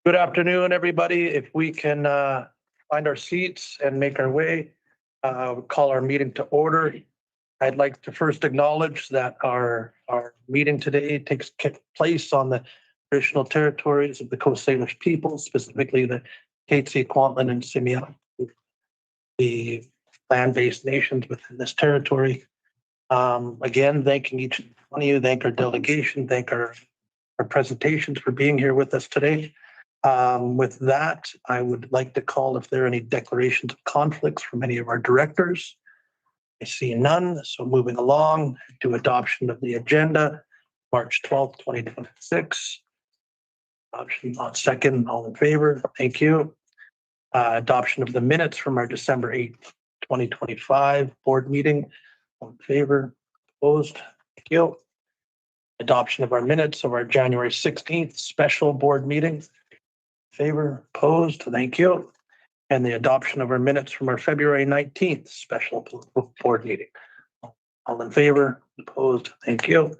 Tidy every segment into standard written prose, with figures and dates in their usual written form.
Good afternoon, everybody. If we can find our seats and make our way, call our meeting to order. I'd like to first acknowledge that our meeting today takes place on the traditional territories of the Coast Salish people, specifically the Kaitsi, Kwantlen, and Simeon, the land-based nations within this territory. Again, thanking each one of you, thank our delegation, thank our presentations for being here with us today. With that, I would like to call if there are any declarations of conflicts from any of our directors. I see none, so moving along to adoption of the agenda, March 12th, 2026. Adoption on second, all in favor, thank you. Adoption of the minutes from our December 8th, 2025 board meeting, all in favor, opposed, thank you. Adoption of our minutes of our January 16th special board meeting. Favor, opposed, thank you. And the adoption of our minutes from our February 19th special board meeting. All in favor, opposed, thank you.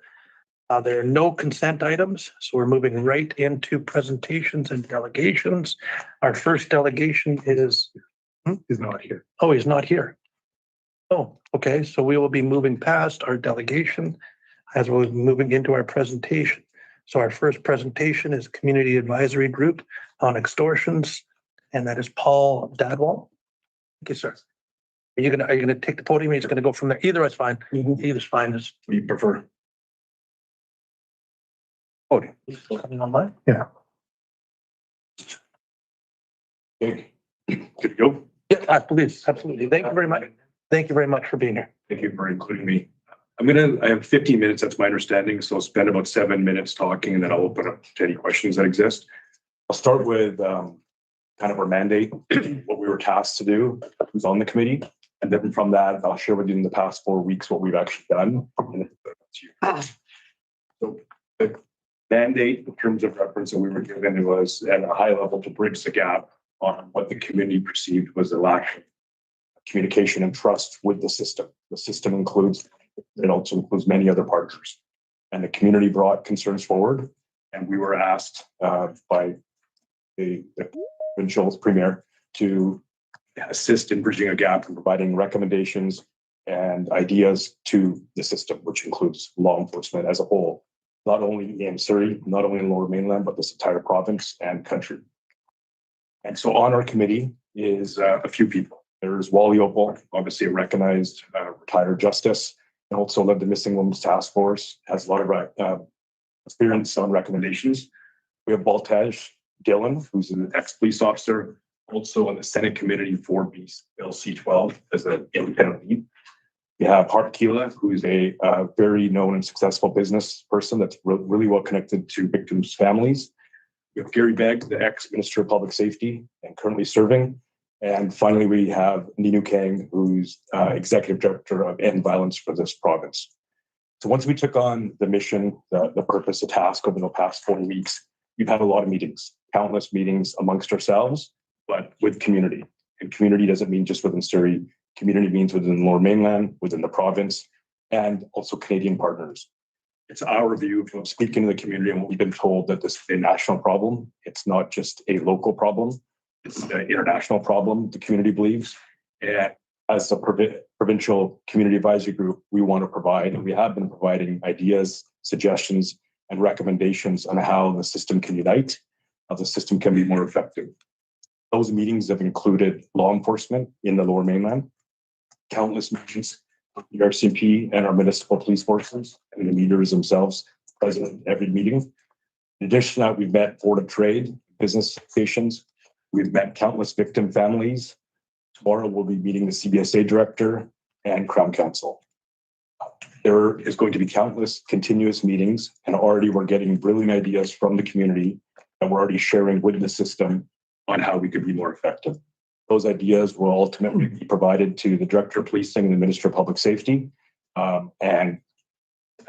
There are no consent items, so we're moving right into presentations and delegations. Our first delegation is not here. Oh, he's not here. Oh, okay. So we will be moving past our delegation as we're moving into our presentation. So our first presentation is Community Advisory Group on Extortions, and that is Paul Dadwal. Thank you, sir. Are you gonna take the podium? He's gonna go from there. Either is fine. Either's fine. What do you prefer? Podium. Coming online? Yeah. Okay. Good to go? Yeah, absolutely. Thank you very much. Thank you very much for being here. Thank you for including me. I have 15 minutes, that's my understanding, so I'll spend about 7 minutes talking and then I'll open up to any questions that exist. I'll start with kind of our mandate, what we were tasked to do, who's on the committee, and then from that, I'll share with you in the past 4 weeks what we've actually done. So the mandate, in terms of reference that we were given, it was at a high level to bridge the gap on what the community perceived was a lack of communication and trust with the system. The system also includes many other partners. And the community brought concerns forward, and we were asked by the provincial premier to assist in bridging a gap and providing recommendations and ideas to the system, which includes law enforcement as a whole, not only in Surrey, not only in Lower Mainland, but this entire province and country. And so on our committee is a few people. There's Wally Opal, obviously a recognized retired justice, and also led the Missing Women's Task Force, has a lot of experience on recommendations. We have Baltaj Dillon, who's an ex-police officer, also on the Senate Committee for Bill C-12 as an independent lead. We have Hart Keela, who's a very known and successful business person that's really well connected to victims' families. We have Gary Begg, the ex-Minister of Public Safety and currently serving. And finally, we have Ninu Kang, who's Executive Director of End Violence for this province. So once we took on the mission, the purpose, the task over the past 4 weeks, we've had a lot of meetings, countless meetings amongst ourselves, but with community. And community doesn't mean just within Surrey. Community means within Lower Mainland, within the province, and also Canadian partners. It's our view from speaking to the community and what we've been told that this is a national problem. It's not just a local problem. It's an international problem, the community believes. And as a provincial community advisory group, we want to provide, and we have been providing ideas, suggestions, and recommendations on how the system can unite, how the system can be more effective. Those meetings have included law enforcement in the Lower Mainland, countless meetings with the RCMP and our municipal police forces, and the leaders themselves present at every meeting. In addition to that, we've met Board of Trade, business associations. We've met countless victim families. Tomorrow we'll be meeting the CBSA director and Crown Counsel. There is going to be countless continuous meetings, and already we're getting brilliant ideas from the community that we're already sharing with the system on how we could be more effective. Those ideas will ultimately be provided to the Director of Policing and the Minister of Public Safety, and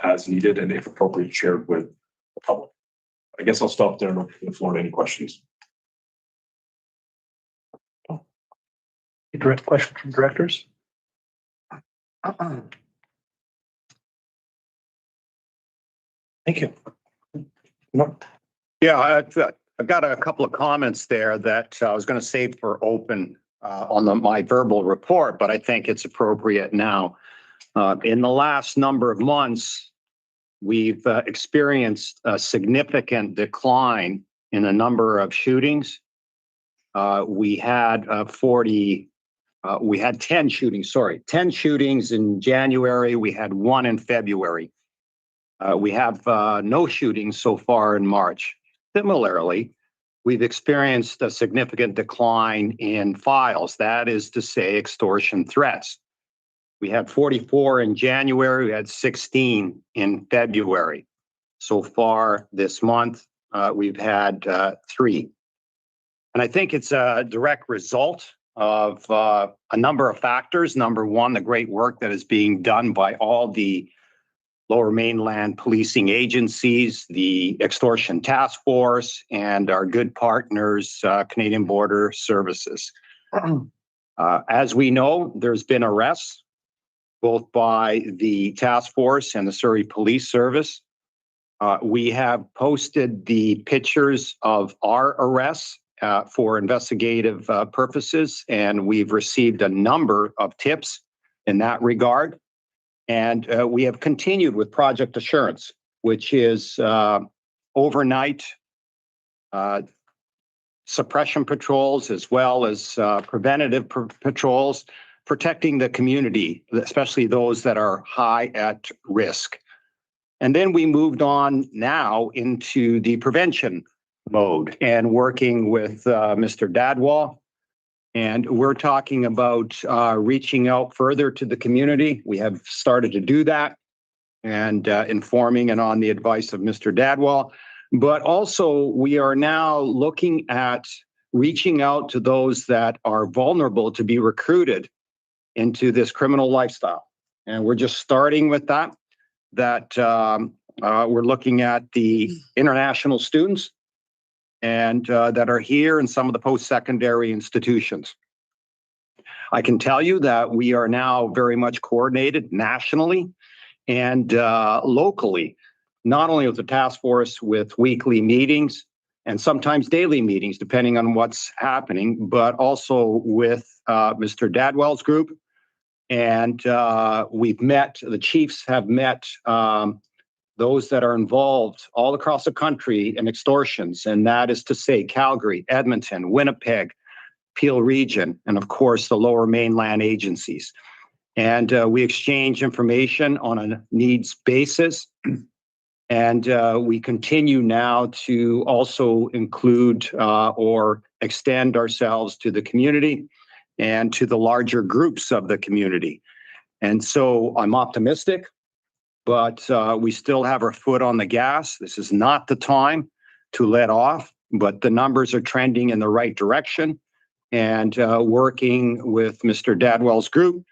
as needed and if appropriate, shared with the public. I guess I'll stop there and open the floor to any questions. Direct question from directors. Thank you. No. Yeah, I've got a couple of comments there that I was going to save for open on my verbal report, but I think it's appropriate now. In the last number of months, we've experienced a significant decline in the number of shootings. We had 10 shootings, 10 shootings in January. We had one in February. We have no shootings so far in March. Similarly, we've experienced a significant decline in files, that is to say, extortion threats. We had 44 in January, we had 16 in February. So far this month, we've had 3. And I think it's a direct result of a number of factors. Number one, the great work that is being done by all the Lower Mainland policing agencies, the Extortion Task Force, and our good partners, Canadian Border Services. As we know, there's been arrests both by the task force and the Surrey Police Service. We have posted the pictures of our arrests for investigative purposes, and we've received a number of tips in that regard. And we have continued with Project Assurance, which is overnight suppression patrols as well as preventative patrols, protecting the community, especially those that are high at risk. And then we moved on now into the prevention mode and working with Mr. Dadwal. And we're talking about reaching out further to the community. We have started to do that and informing and on the advice of Mr. Dadwal. But also we are now looking at reaching out to those that are vulnerable to be recruited into this criminal lifestyle. And we're just starting with that we're looking at the international students and that are here in some of the post-secondary institutions. I can tell you that we are now very much coordinated nationally and locally, not only with the task force with weekly meetings and sometimes daily meetings, depending on what's happening, but also with Mr. Dadwell's group. And the chiefs have met those that are involved all across the country in extortions, and that is to say Calgary, Edmonton, Winnipeg, Peel Region, and of course the Lower Mainland agencies. And we exchange information on a needs basis. And we continue now to also include or extend ourselves to the community and to the larger groups of the community. And so I'm optimistic, but we still have our foot on the gas. This is not the time to let off, but the numbers are trending in the right direction. And working with Mr. Dadwell's group,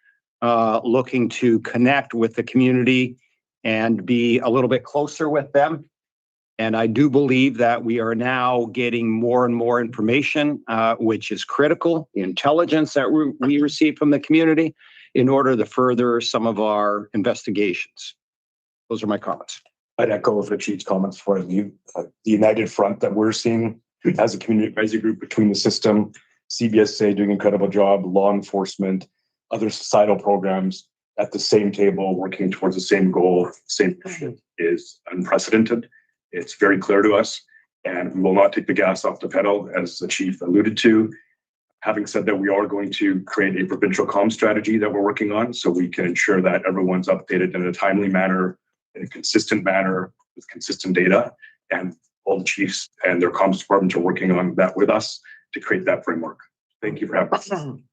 looking to connect with the community and be a little bit closer with them. And I do believe that we are now getting more and more information, which is critical, the intelligence that we receive from the community in order to further some of our investigations. Those are my comments. I'd echo the chief's comments for the united front that we're seeing as a community advisory group between the system, CBSA doing an incredible job, law enforcement, other societal programs at the same table working towards the same goal, same mission is unprecedented. It's very clear to us, and we will not take the gas off the pedal, as the chief alluded to. Having said that, we are going to create a provincial comm strategy that we're working on so we can ensure that everyone's updated in a timely manner, in a consistent manner, with consistent data. And all the chiefs and their comms departments are working on that with us to create that framework. Thank you for having me.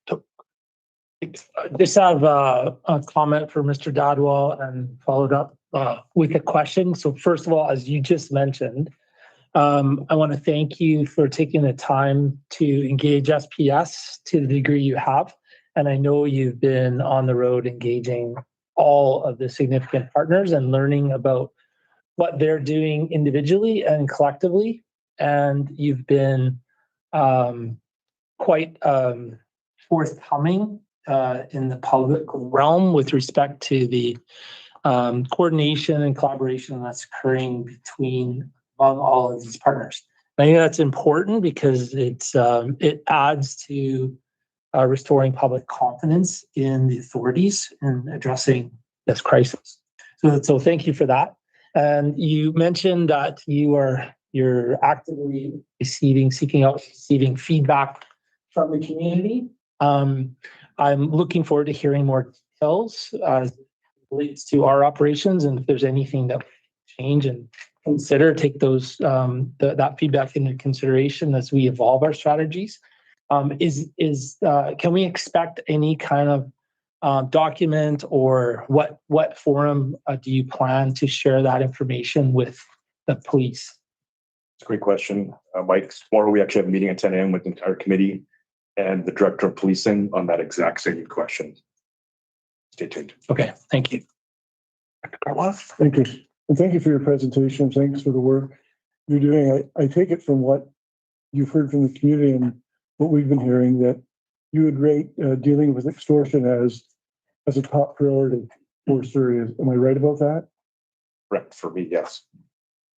Just have a comment for Mr. Dadwal and followed up with a question. So first of all, as you just mentioned, I want to thank you for taking the time to engage SPS to the degree you have. And I know you've been on the road engaging all of the significant partners and learning about what they're doing individually and collectively. And you've been quite forthcoming in the public realm with respect to the coordination and collaboration that's occurring among all of these partners. I think that's important because it adds to restoring public confidence in the authorities and addressing this crisis. So thank you for that. And you mentioned that you're actively receiving feedback from the community. I'm looking forward to hearing more details as it relates to our operations, and if there's anything that we change and consider, take those that feedback into consideration as we evolve our strategies. Can we expect any kind of document, or what forum do you plan to share that information with the police? It's a great question, Mike. Tomorrow we actually have a meeting at 10 a.m. with the entire committee and the director of policing on that exact same question. Stay tuned. Okay, thank you. Thank you. And thank you for your presentation. Thanks for the work you're doing. I take it from what you've heard from the community and what we've been hearing that you would rate dealing with extortion as a top priority for Surrey. Am I right about that? Correct. For me, yes.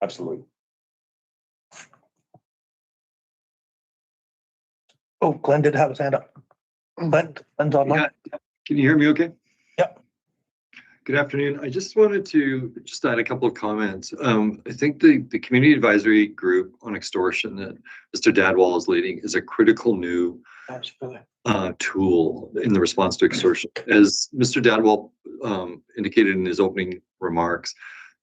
Absolutely. Oh, Glenn did have his hand up. Glenn's online. Yeah. Can you hear me okay? Yep. Good afternoon. I just wanted to add a couple of comments. I think the community advisory group on extortion that Mr. Dadwal is leading is a critical new Absolutely. tool in the response to extortion. As Mr. Dadwal indicated in his opening remarks,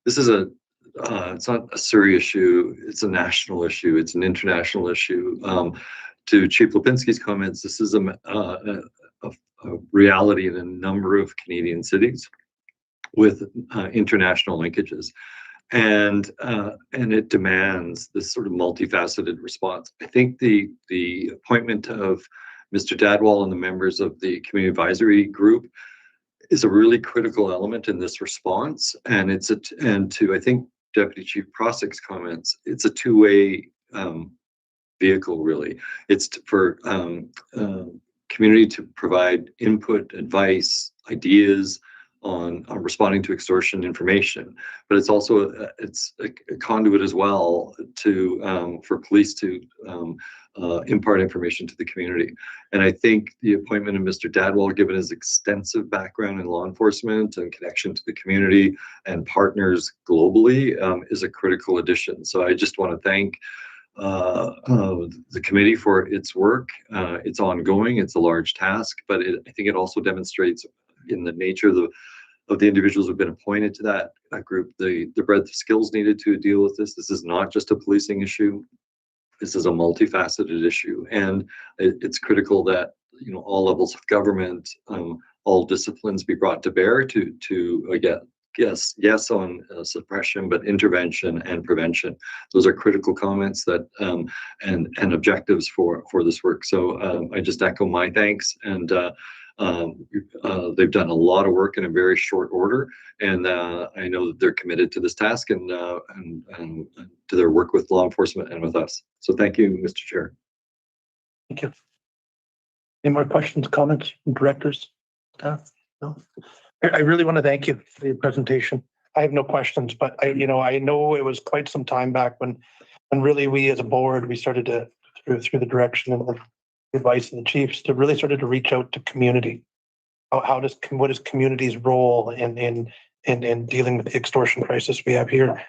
this is it's not a Surrey issue, it's a national issue, it's an international issue. To Chief Lipinski's comments, this is a reality in a number of Canadian cities with international linkages, and it demands this sort of multifaceted response. I think the appointment of Mr. Dadwal and the members of the community advisory group is a really critical element in this response, and to I think Deputy Chief Prosik's comments, it's a two-way vehicle, really. It's for community to provide input, advice, ideas on responding to extortion information, but it's also it's a conduit as well to for police to impart information to the community. And I think the appointment of Mr. Dadwal, given his extensive background in law enforcement and connection to the community and partners globally, is a critical addition. So I just want to thank the committee for its work. It's ongoing, it's a large task, but I think it also demonstrates in the nature of the individuals who've been appointed to that group, the breadth of skills needed to deal with this. This is not just a policing issue. This is a multifaceted issue, and it's critical that all levels of government, all disciplines be brought to bear to again, yes on suppression, but intervention and prevention. Those are critical comments that and objectives for this work. So I just echo my thanks, and they've done a lot of work in a very short order, and I know that they're committed to this task and to their work with law enforcement and with us. So thank you, Mr. Chair. Thank you. Any more questions, comments from directors? No? I really want to thank you for your presentation. I have no questions, but I know it was quite some time back when really we as a board, we started to, through the direction and the advice of the chiefs, to really started to reach out to community. What is community's role in dealing with the extortion crisis we have here?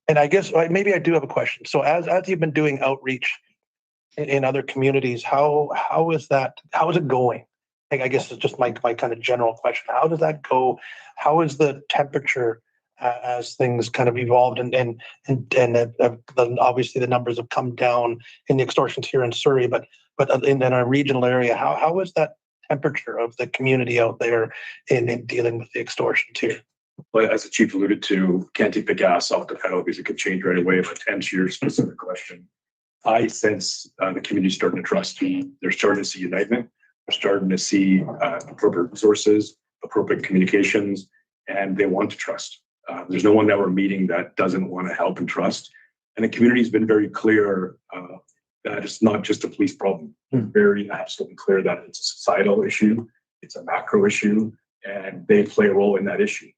And I guess maybe I do have a question. So as you've been doing outreach in other communities, how is it going? I guess it's just my kind of general question. How does that go? How is the temperature as things kind of evolved and obviously the numbers have come down in the extortions here in Surrey, but in our regional area, how is that temperature of the community out there in dealing with the extortions here? Well, as the chief alluded to, can't take the gas off the pedal because it could change right away. But to answer your specific question, I sense the community starting to trust me. They're starting to see unitement. They're starting to see appropriate resources, appropriate communications, and they want to trust. There's no one that we're meeting that doesn't want to help and trust. And the community's been very clear that it's not just a police problem. They're very absolutely clear that it's a societal issue, it's a macro issue, and they play a role in that issue.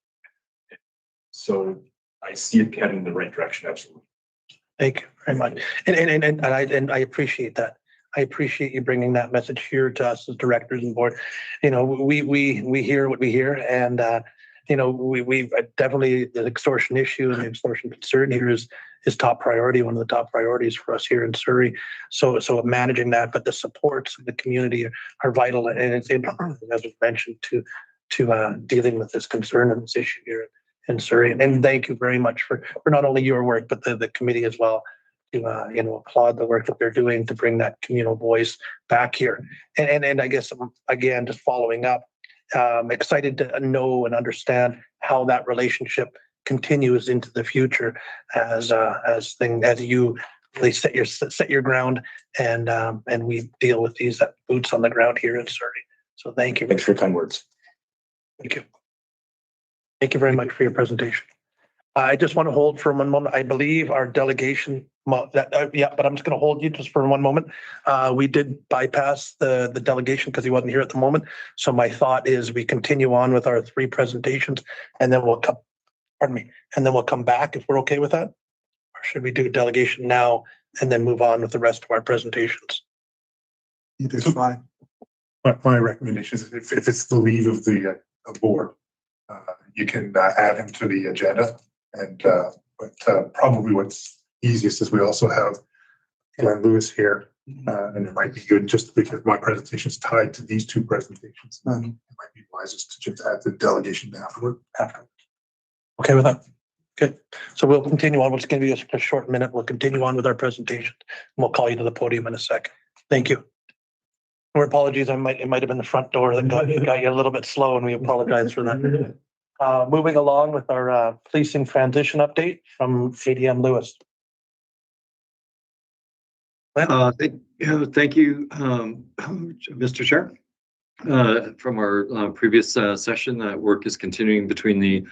So I see it heading in the right direction, absolutely. Thank you very much. And I appreciate that. I appreciate you bringing that message here to us as directors and board. You know, we hear what we hear, and you know, we definitely, the extortion issue and the extortion concern here is top priority, one of the top priorities for us here in Surrey. So managing that, but the supports of the community are vital, and it's important, as was mentioned, to dealing with this concern and this issue here in Surrey. And thank you very much for not only your work, but the committee as well, to you know, applaud the work that they're doing to bring that communal voice back here. And I guess, again, just following up, excited to know and understand how that relationship continues into the future as you really set your ground, and we deal with these boots on the ground here in Surrey. So thank you. Thanks for your kind words. Thank you. Thank you very much for your presentation. I just want to hold for one moment. I believe our delegation, but I'm just going to hold you just for one moment. We did bypass the delegation because he wasn't here at the moment. So my thought is we continue on with our 3 presentations, and then we'll come, and then we'll come back if we're okay with that. Or should we do delegation now and then move on with the rest of our presentations? Either's fine. My recommendation is if it's the lead of the board, you can add him to the agenda. And but probably what's easiest is we also have Glenn Lewis here, and it might be good just because my presentation is tied to these 2 presentations. It might be wisest to just add the delegation afterward. Okay with that? Okay, so we'll continue on. It's going to be a short minute. We'll continue on with our presentation. We'll call you to the podium in a second. Thank you. Our apologies. It might have been the front door that got you a little bit slow, and we apologize for that. Moving along with our policing transition update from ADM Lewis. Thank you, Mr. Chair. From our previous session, that work is continuing between the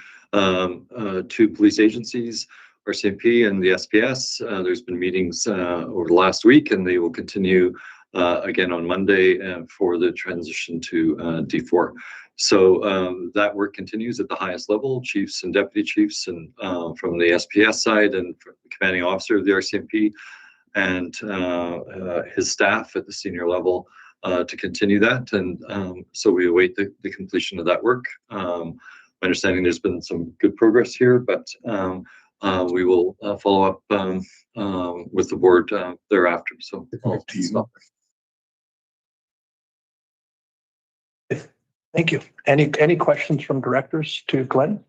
2 police agencies, RCMP and the SPS. There's been meetings over the last week, and they will continue again on Monday for the transition to D4. So that work continues at the highest level, chiefs and deputy chiefs, and from the SPS side, and from the commanding officer of the RCMP and his staff at the senior level to continue that. And so we await the completion of that work. My understanding there's been some good progress here, but we will follow up with the board thereafter. So I'll stop. Thank you. Any questions from directors to Glenn?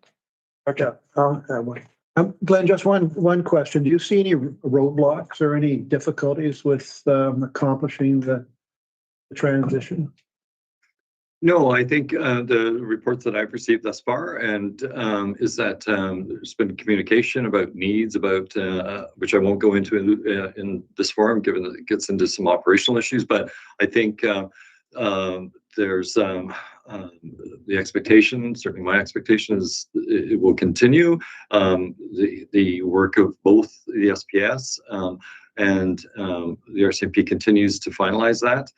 Yeah, I'll have one. Glenn, just one question. Do you see any roadblocks or any difficulties with accomplishing the transition? No, I think the reports that I've received thus far and is that there's been communication about needs, about which I won't go into in this forum, given that it gets into some operational issues. But I think there's the expectation, certainly my expectation is it will continue. The work of both the SPS and the RCMP continues to finalize that.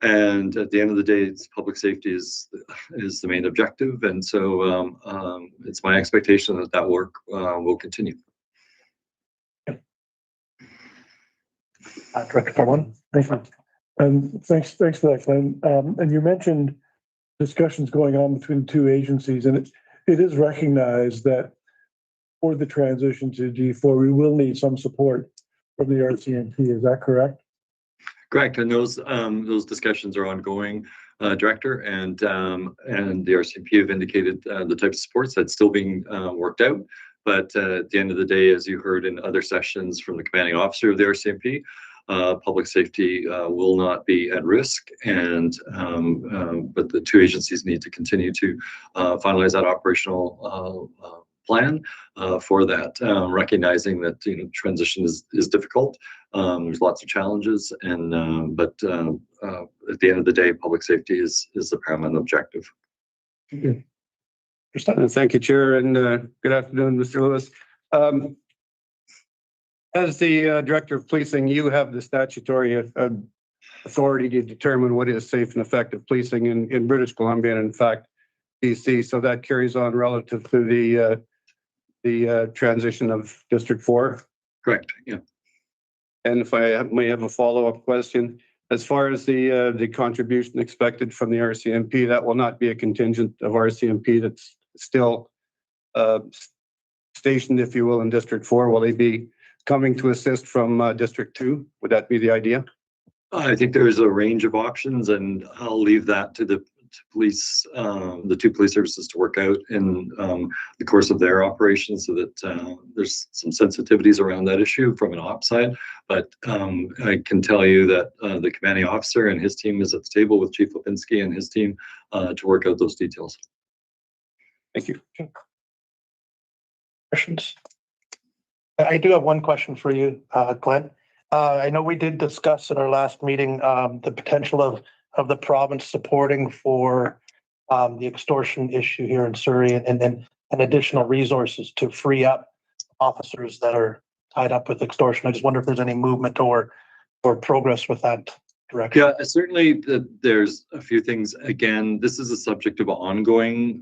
And at the end of the day, it's public safety is the main objective. And so it's my expectation that that work will continue. Director Carlin. Thank you. Thanks for that, Glenn. And you mentioned discussions going on between the 2 agencies, and it is recognized that for the transition to D4, we will need some support from the RCMP. Is that correct? Correct, and those discussions are ongoing, Director, and the RCMP have indicated the type of supports that's still being worked out. But at the end of the day, as you heard in other sessions from the commanding officer of the RCMP, public safety will not be at risk, and but the 2 agencies need to continue to finalize that operational plan for that, recognizing that transition is difficult. There's lots of challenges, and but at the end of the day, public safety is the paramount objective. Thank you, Chair, and good afternoon, Mr. Lewis. As the Director of Policing, you have the statutory authority to determine what is safe and effective policing in British Columbia and, in fact, BC. So that carries on relative to the transition of District 4. Correct, yeah. And if I may have a follow-up question, as far as the contribution expected from the RCMP, that will not be a contingent of RCMP that's still stationed, if you will, in District 4. Will they be coming to assist from District 2? Would that be the idea? I think there's a range of options, and I'll leave that to the police, the two police services to work out in the course of their operations, so that there's some sensitivities around that issue from an ops side. But I can tell you that the commanding officer and his team is at the table with Chief Lipinski and his team to work out those details. Thank you. Questions? I do have one question for you, Glenn. I know we did discuss in our last meeting the potential of the province supporting for the extortion issue here in Surrey, and additional resources to free up officers that are tied up with extortion. I just wonder if there's any movement or progress with that direction. Yeah, certainly there's a few things. Again, this is a subject of ongoing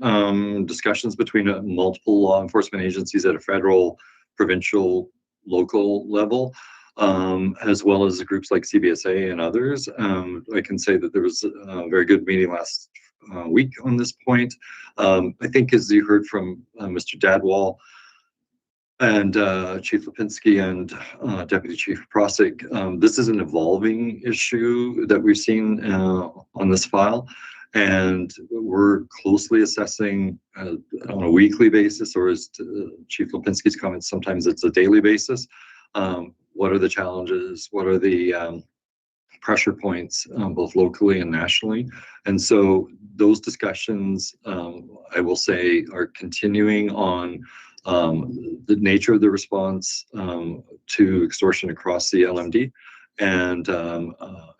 discussions between multiple law enforcement agencies at a federal, provincial, local level, as well as groups like CBSA and others. I can say that there was a very good meeting last week on this point. I think, as you heard from Mr. Dadwal and Chief Lipinski and Deputy Chief Prosick, this is an evolving issue that we've seen on this file, and we're closely assessing on a weekly basis, or as Chief Lipinski's comments, sometimes it's a daily basis. What are the challenges? What are the pressure points, both locally and nationally? And so those discussions, I will say, are continuing on the nature of the response to extortion across the LMD, and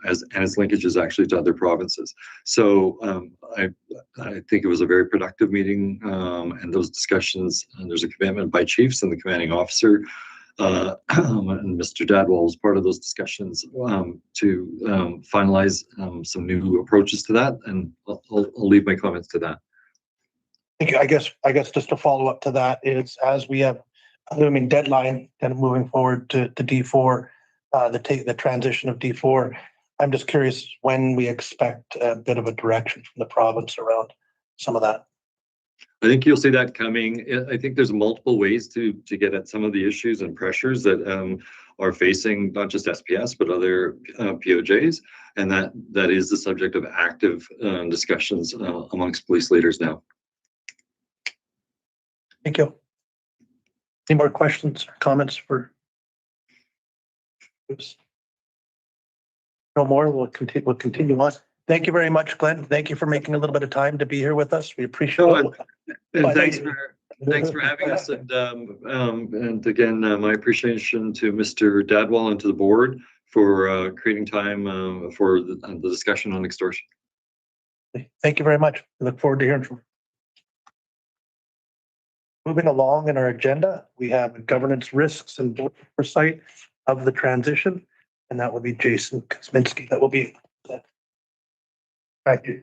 its linkages actually to other provinces. So I think it was a very productive meeting, and those discussions, and there's a commitment by chiefs and the commanding officer, and Mr. Dadwal was part of those discussions to finalize some new approaches to that, and I'll leave my comments to that. I guess just to follow up to that is, as we have a looming deadline kind of moving forward to D4, the transition of D4, I'm just curious when we expect a bit of a direction from the province around some of that. I think you'll see that coming. I think there's multiple ways to get at some of the issues and pressures that are facing not just SPS, but other POJs. And that is the subject of active discussions amongst police leaders now. Thank you. Any more questions or comments for? Oops. No more. We'll continue on. Thank you very much, Glenn. Thank you for making a little bit of time to be here with us. We appreciate it. And thanks for having us. And again, my appreciation to Mr. Dadwal and to the board for creating time for the discussion on extortion. Thank you very much. I look forward to hearing from you. Moving along in our agenda, we have governance risks and board oversight of the transition, and that will be Jason Kosminski. That will be. Thank you.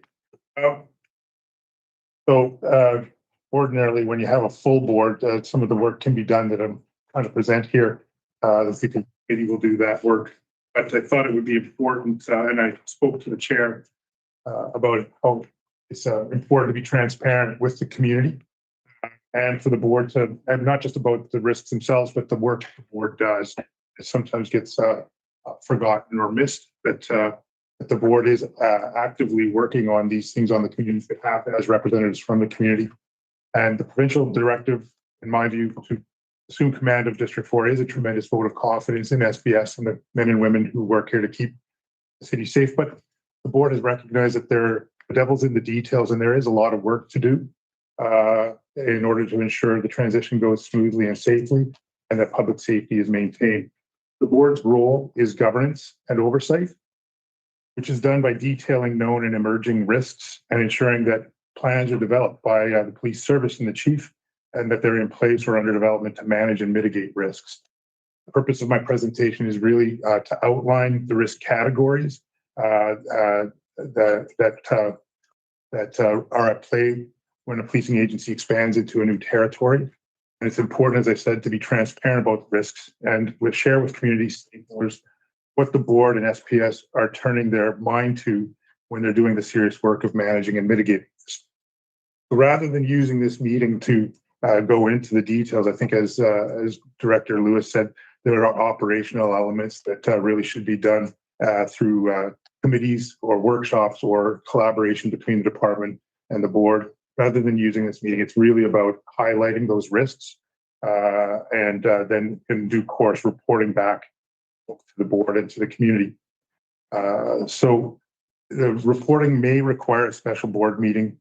Ordinarily, when you have a full board, some of the work can be done that I'm trying to present here. The committee will do that work, but I thought it would be important, and I spoke to the chair about how it's important to be transparent with the community, and for the board to, and not just about the risks themselves, but the work the board does. It sometimes gets forgotten or missed, but the board is actively working on these things on the community's behalf as representatives from the community. And the provincial directive, in my view, to assume command of District 4 is a tremendous vote of confidence in SBS and the men and women who work here to keep the city safe. But the board has recognized that the devil's in the details, and there is a lot of work to do in order to ensure the transition goes smoothly and safely, and that public safety is maintained. The board's role is governance and oversight, which is done by detailing known and emerging risks and ensuring that plans are developed by the police service and the chief, and that they're in place or under development to manage and mitigate risks. The purpose of my presentation is really to outline the risk categories that are at play when a policing agency expands into a new territory, And it's important, as I said, to be transparent about risks and share with community stakeholders what the board and SPS are turning their mind to when they're doing the serious work of managing and mitigating this. So rather than using this meeting to go into the details, I think as Director Lewis said, there are operational elements that really should be done through committees or workshops or collaboration between the department and the board. Rather than using this meeting, it's really about highlighting those risks and then in due course reporting back to the board and to the community. So the reporting may require a special board meeting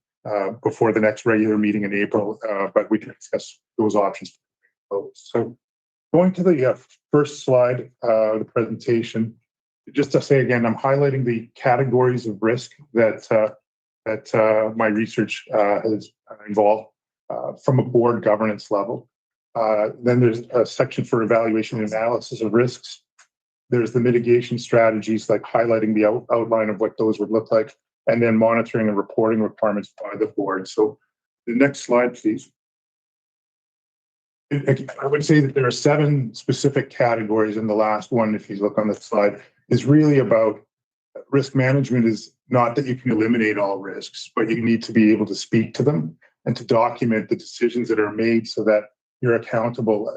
before the next regular meeting in April, but we can discuss those options. So going to the first slide of the presentation, just to say again, I'm highlighting the categories of risk that my research has involved from a board governance level. Then there's a section for evaluation and analysis of risks. There's the mitigation strategies, like highlighting the outline of what those would look like, and then monitoring and reporting requirements by the board. So the next slide, please. I would say that there are 7 specific categories, and the last one, if you look on the slide, is really about risk management. Is not that you can eliminate all risks, but you need to be able to speak to them and to document the decisions that are made so that you're accountable.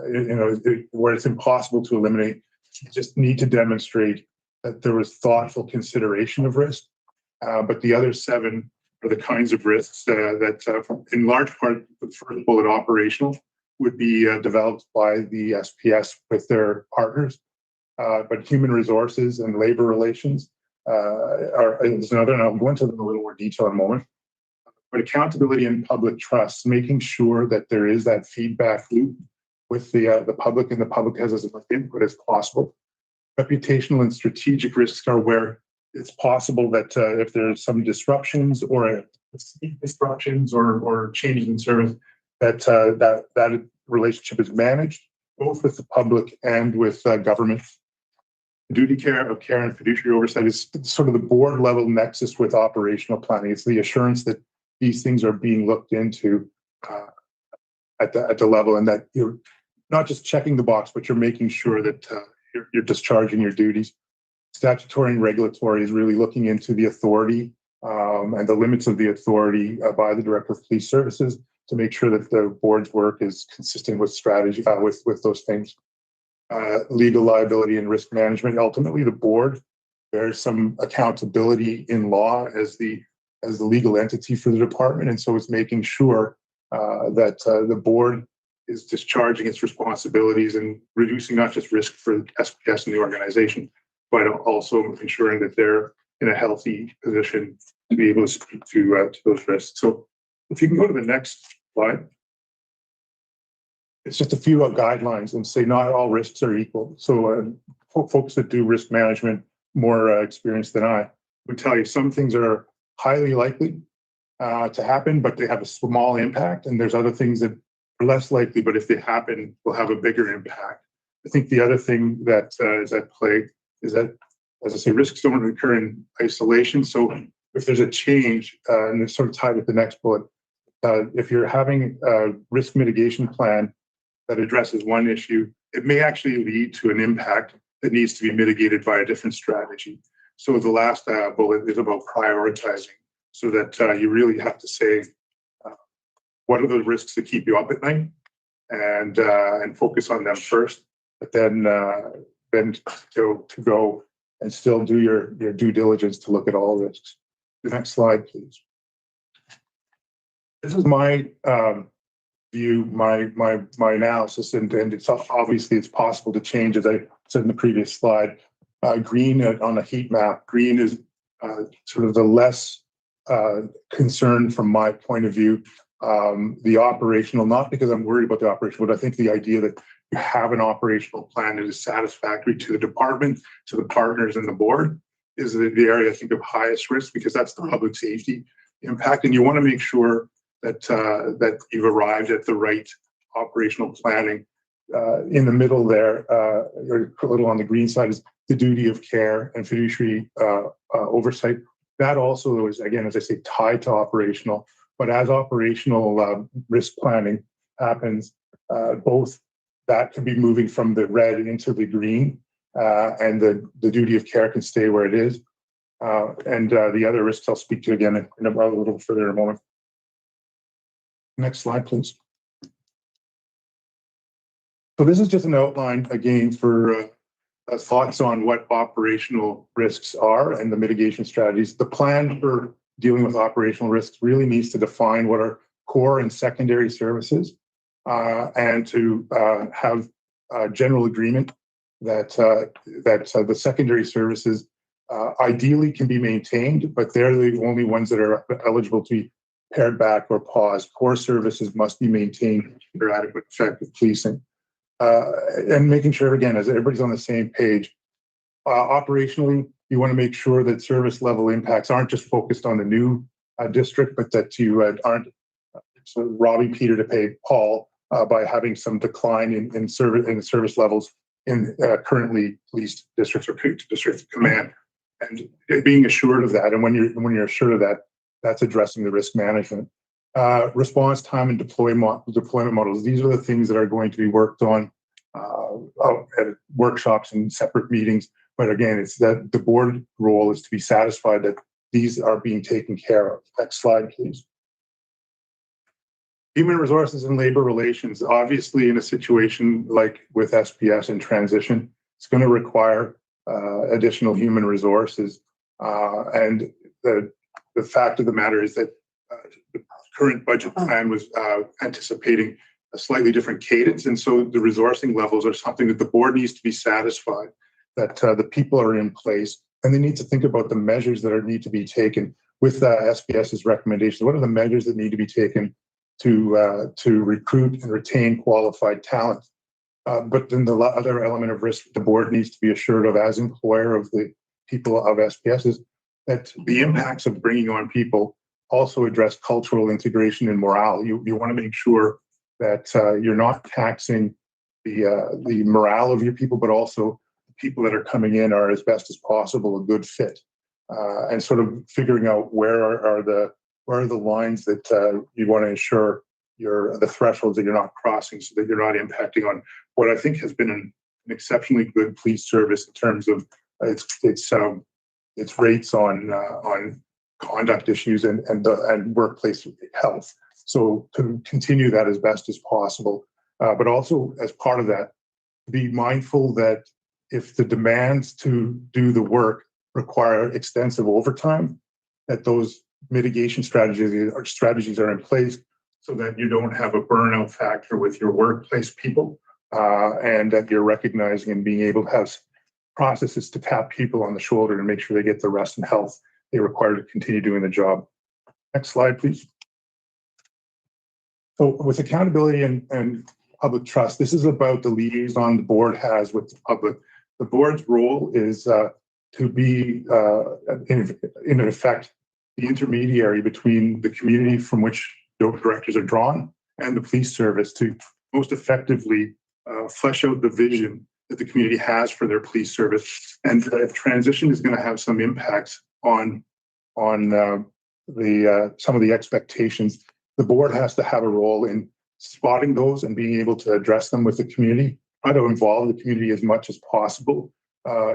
Where it's impossible to eliminate, you just need to demonstrate that there was thoughtful consideration of risk. But the other 7 are the kinds of risks that in large part, the first bullet, operational, would be developed by the SPS with their partners. But human resources and labor relations is another, and I'll go into them in a little more detail in a moment. But accountability and public trust, making sure that there is that feedback loop with the public, and the public has as much input as possible. Reputational and strategic risks are where it's possible that if there's some disruptions or changes in service, that relationship is managed both with the public and with government. Duty of care and fiduciary oversight is sort of the board level nexus with operational planning. It's the assurance that these things are being looked into at the level, and that you're not just checking the box, but you're making sure that you're discharging your duties. Statutory and regulatory is really looking into the authority and the limits of the authority by the Director of Police Services to make sure that the board's work is consistent with strategy with those things. Legal liability and risk management. Ultimately, the board bears some accountability in law as the legal entity for the department, and so it's making sure that the board is discharging its responsibilities and reducing not just risk for SPS and the organization, but also ensuring that they're in a healthy position to be able to speak to those risks. So, if you can go to the next slide. It's just a few guidelines and say not all risks are equal. So folks that do risk management more experienced than I would tell you some things are highly likely to happen, but they have a small impact. And there's other things that are less likely, but if they happen, will have a bigger impact. I think the other thing that is at play is that, as I say, risks don't occur in isolation. So if there's a change, and it's sort of tied with the next bullet, if you're having a risk mitigation plan that addresses one issue, it may actually lead to an impact that needs to be mitigated by a different strategy. So the last bullet is about prioritizing, so that you really have to say, what are the risks that keep you up at night, and focus on them first, but then to go and still do your due diligence to look at all risks. The next slide, please. This is my view, my analysis, and it's obviously it's possible to change, as I said in the previous slide. Green on a heat map, green is sort of the less concern from my point of view. The operational, not because I'm worried about the operational, but I think the idea that you have an operational plan that is satisfactory to the department, to the partners and the board is the area I think of highest risk, because that's the public safety impact. And you want to make sure that you've arrived at the right operational planning. In the middle there, or a little on the green side, is the duty of care and fiduciary oversight. That also is, again, as I say, tied to operational. But as operational risk planning happens, both that can be moving from the red into the green, and the duty of care can stay where it is. And the other risks I'll speak to again in a little further in a moment. Next slide, please. So this is just an outline again for thoughts on what operational risks are and the mitigation strategies. The plan for dealing with operational risks really needs to define what are core and secondary services, and to have a general agreement that the secondary services ideally can be maintained, but they're the only ones that are eligible to be pared back or paused. Core services must be maintained for adequate effective policing. And making sure, again, as everybody's on the same page, operationally, you want to make sure that service level impacts aren't just focused on the new district, but that you aren't sort of robbing Peter to pay Paul by having some decline in service levels in currently policed districts or district command, and being assured of that. And when you're assured of that, that's addressing the risk management. Response time and deployment models. These are the things that are going to be worked on at workshops and separate meetings. But again, it's that the board role is to be satisfied that these are being taken care of. Next slide, please. Human resources and labor relations. Obviously, in a situation like with SPS and transition, it's going to require additional human resources. And the fact of the matter is that the current budget plan was anticipating a slightly different cadence. And so the resourcing levels are something that the board needs to be satisfied that the people are in place, and they need to think about the measures that need to be taken with SPS's recommendations. What are the measures that need to be taken to recruit and retain qualified talent? But then the other element of risk the board needs to be assured of as employer of the people of SPS is that the impacts of bringing on people also address cultural integration and morale. You want to make sure that you're not taxing the morale of your people, but also the people that are coming in are as best as possible a good fit, and sort of figuring out where are the lines that you want to ensure the thresholds that you're not crossing, so that you're not impacting on what I think has been an exceptionally good police service in terms of its rates on conduct issues and workplace health. So to continue that as best as possible, but also as part of that, be mindful that if the demands to do the work require extensive overtime, that those mitigation strategies are in place so that you don't have a burnout factor with your workplace people, and that you're recognizing and being able to have processes to tap people on the shoulder and make sure they get the rest and health they require to continue doing the job. Next slide, please. So with accountability and public trust, this is about the liaison the board has with the public. The board's role is to be, in effect, the intermediary between the community from which directors are drawn and the police service to most effectively flesh out the vision that the community has for their police service. And if transition is going to have some impacts on some of the expectations, the board has to have a role in spotting those and being able to address them with the community, try to involve the community as much as possible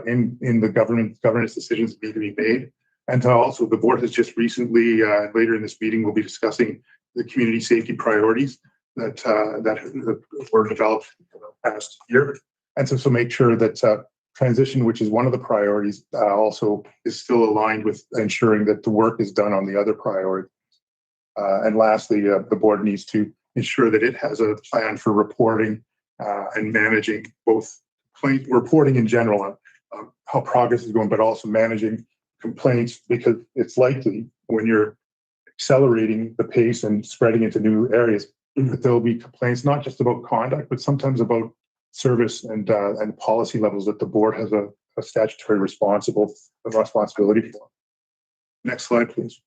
in the governance decisions that need to be made. And also, the board has just recently, later in this meeting, we'll be discussing the community safety priorities that were developed in the past year. And so make sure that transition, which is one of the priorities, also is still aligned with ensuring that the work is done on the other priorities. And lastly, the board needs to ensure that it has a plan for reporting and managing both reporting in general on how progress is going, but also managing complaints, because it's likely when you're accelerating the pace and spreading into new areas that there'll be complaints, not just about conduct, but sometimes about service and policy levels that the board has a statutory responsibility for. Next slide, please.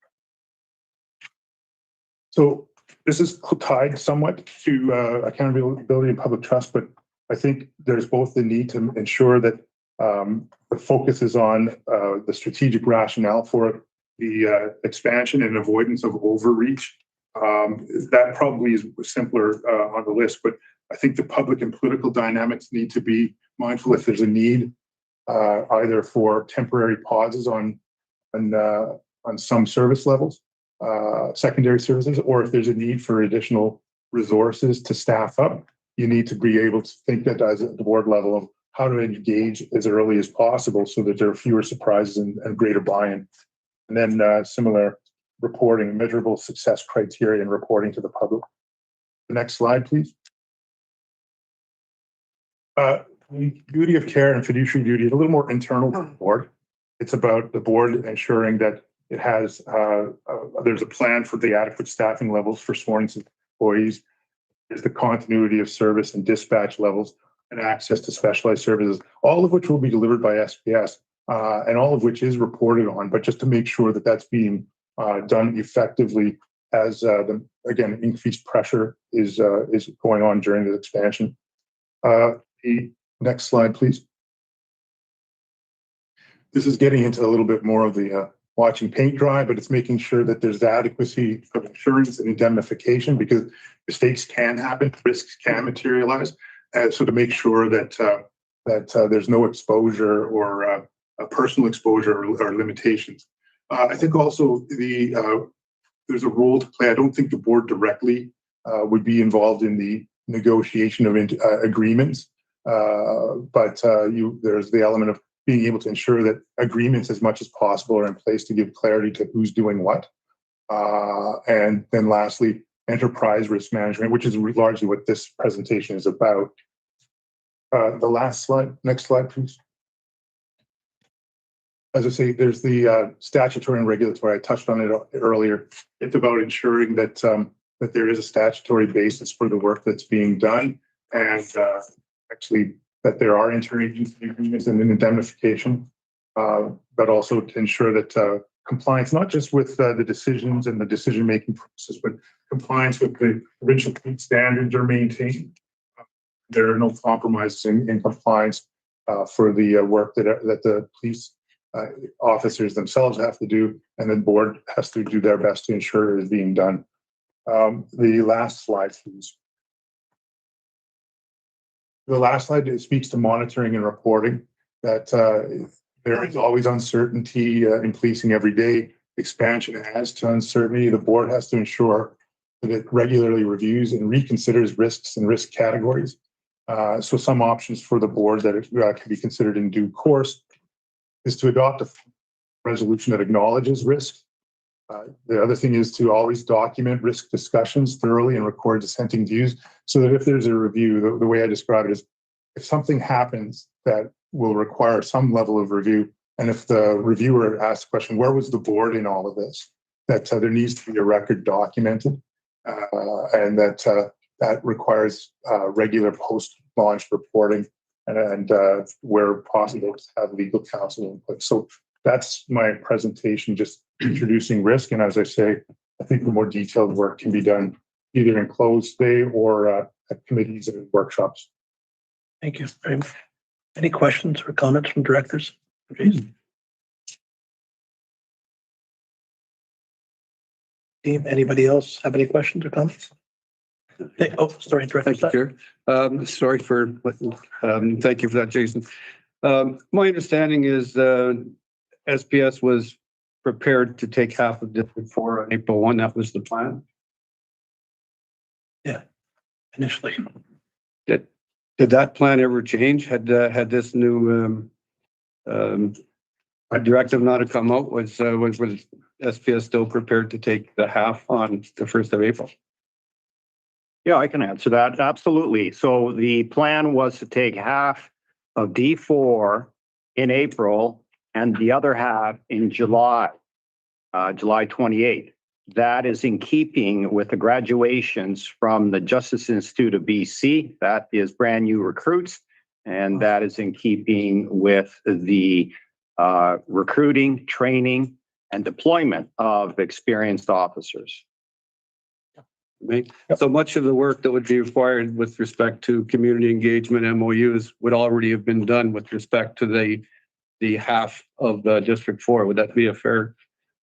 So this is tied somewhat to accountability and public trust, but I think there's both the need to ensure that the focus is on the strategic rationale for the expansion and avoidance of overreach. That probably is simpler on the list, but I think the public and political dynamics need to be mindful if there's a need, either for temporary pauses on some service levels, secondary services, or if there's a need for additional resources to staff up, you need to be able to think that as at the board level of how to engage as early as possible so that there are fewer surprises and greater buy-in. And then similar reporting, measurable success criteria and reporting to the public. The next slide, please. Duty of care and fiduciary duty is a little more internal to the board. It's about the board ensuring that it has, there's a plan for the adequate staffing levels for sworn employees. There's the continuity of service and dispatch levels and access to specialized services, all of which will be delivered by SPS, and all of which is reported on, but just to make sure that that's being done effectively as again, increased pressure is going on during the expansion. The next slide, please. This is getting into a little bit more of the watching paint dry, but it's making sure that there's adequacy of insurance and indemnification because mistakes can happen, risks can materialize. So to make sure that there's no exposure or personal exposure or limitations. I think also there's a role to play. I don't think the board directly would be involved in the negotiation of agreements, but there's the element of being able to ensure that agreements as much as possible are in place to give clarity to who's doing what. And then lastly, enterprise risk management, which is largely what this presentation is about. The last slide, next slide, please. As I say, there's the statutory and regulatory. I touched on it earlier. It's about ensuring that that there is a statutory basis for the work that's being done, and actually that there are interagency agreements and an indemnification, but also to ensure that compliance, not just with the decisions and the decision-making process, but compliance with the provincial fleet standards are maintained. There are no compromises in compliance for the work that the police officers themselves have to do, and the board has to do their best to ensure it is being done. The last slide, please. The last slide speaks to monitoring and reporting, that there is always uncertainty in policing every day. Expansion adds to uncertainty. The board has to ensure that it regularly reviews and reconsiders risks and risk categories. So some options for the board that can be considered in due course is to adopt a resolution that acknowledges risk. The other thing is to always document risk discussions thoroughly and record dissenting views so that if there's a review, the way I describe it is if something happens that will require some level of review, and if the reviewer asks the question, where was the board in all of this, that there needs to be a record documented, and that requires regular post-launch reporting and where possible to have legal counsel input. So that's my presentation, just introducing risk. And as I say, I think the more detailed work can be done either in closed day or at committees and workshops. Thank you very much. Any questions or comments from directors? Team, anybody else have any questions or comments? Hey, oh, sorry, Director. Thank you, Chair. Sorry for, thank you for that, Jason. My understanding is SPS was prepared to take half of District 4 on April 1. That was the plan. Yeah, initially. Did that plan ever change? Had this new directive not have come out? Was SPS still prepared to take the half on the 1st of April? Yeah, I can answer that. Absolutely. So the plan was to take half of D4 in April and the other half in July, July 28th. That is in keeping with the graduations from the Justice Institute of BC. That is brand new recruits. And that is in keeping with the recruiting, training, and deployment of experienced officers. Right. So much of the work that would be required with respect to community engagement MOUs would already have been done with respect to the half of the District 4. Would that be a fair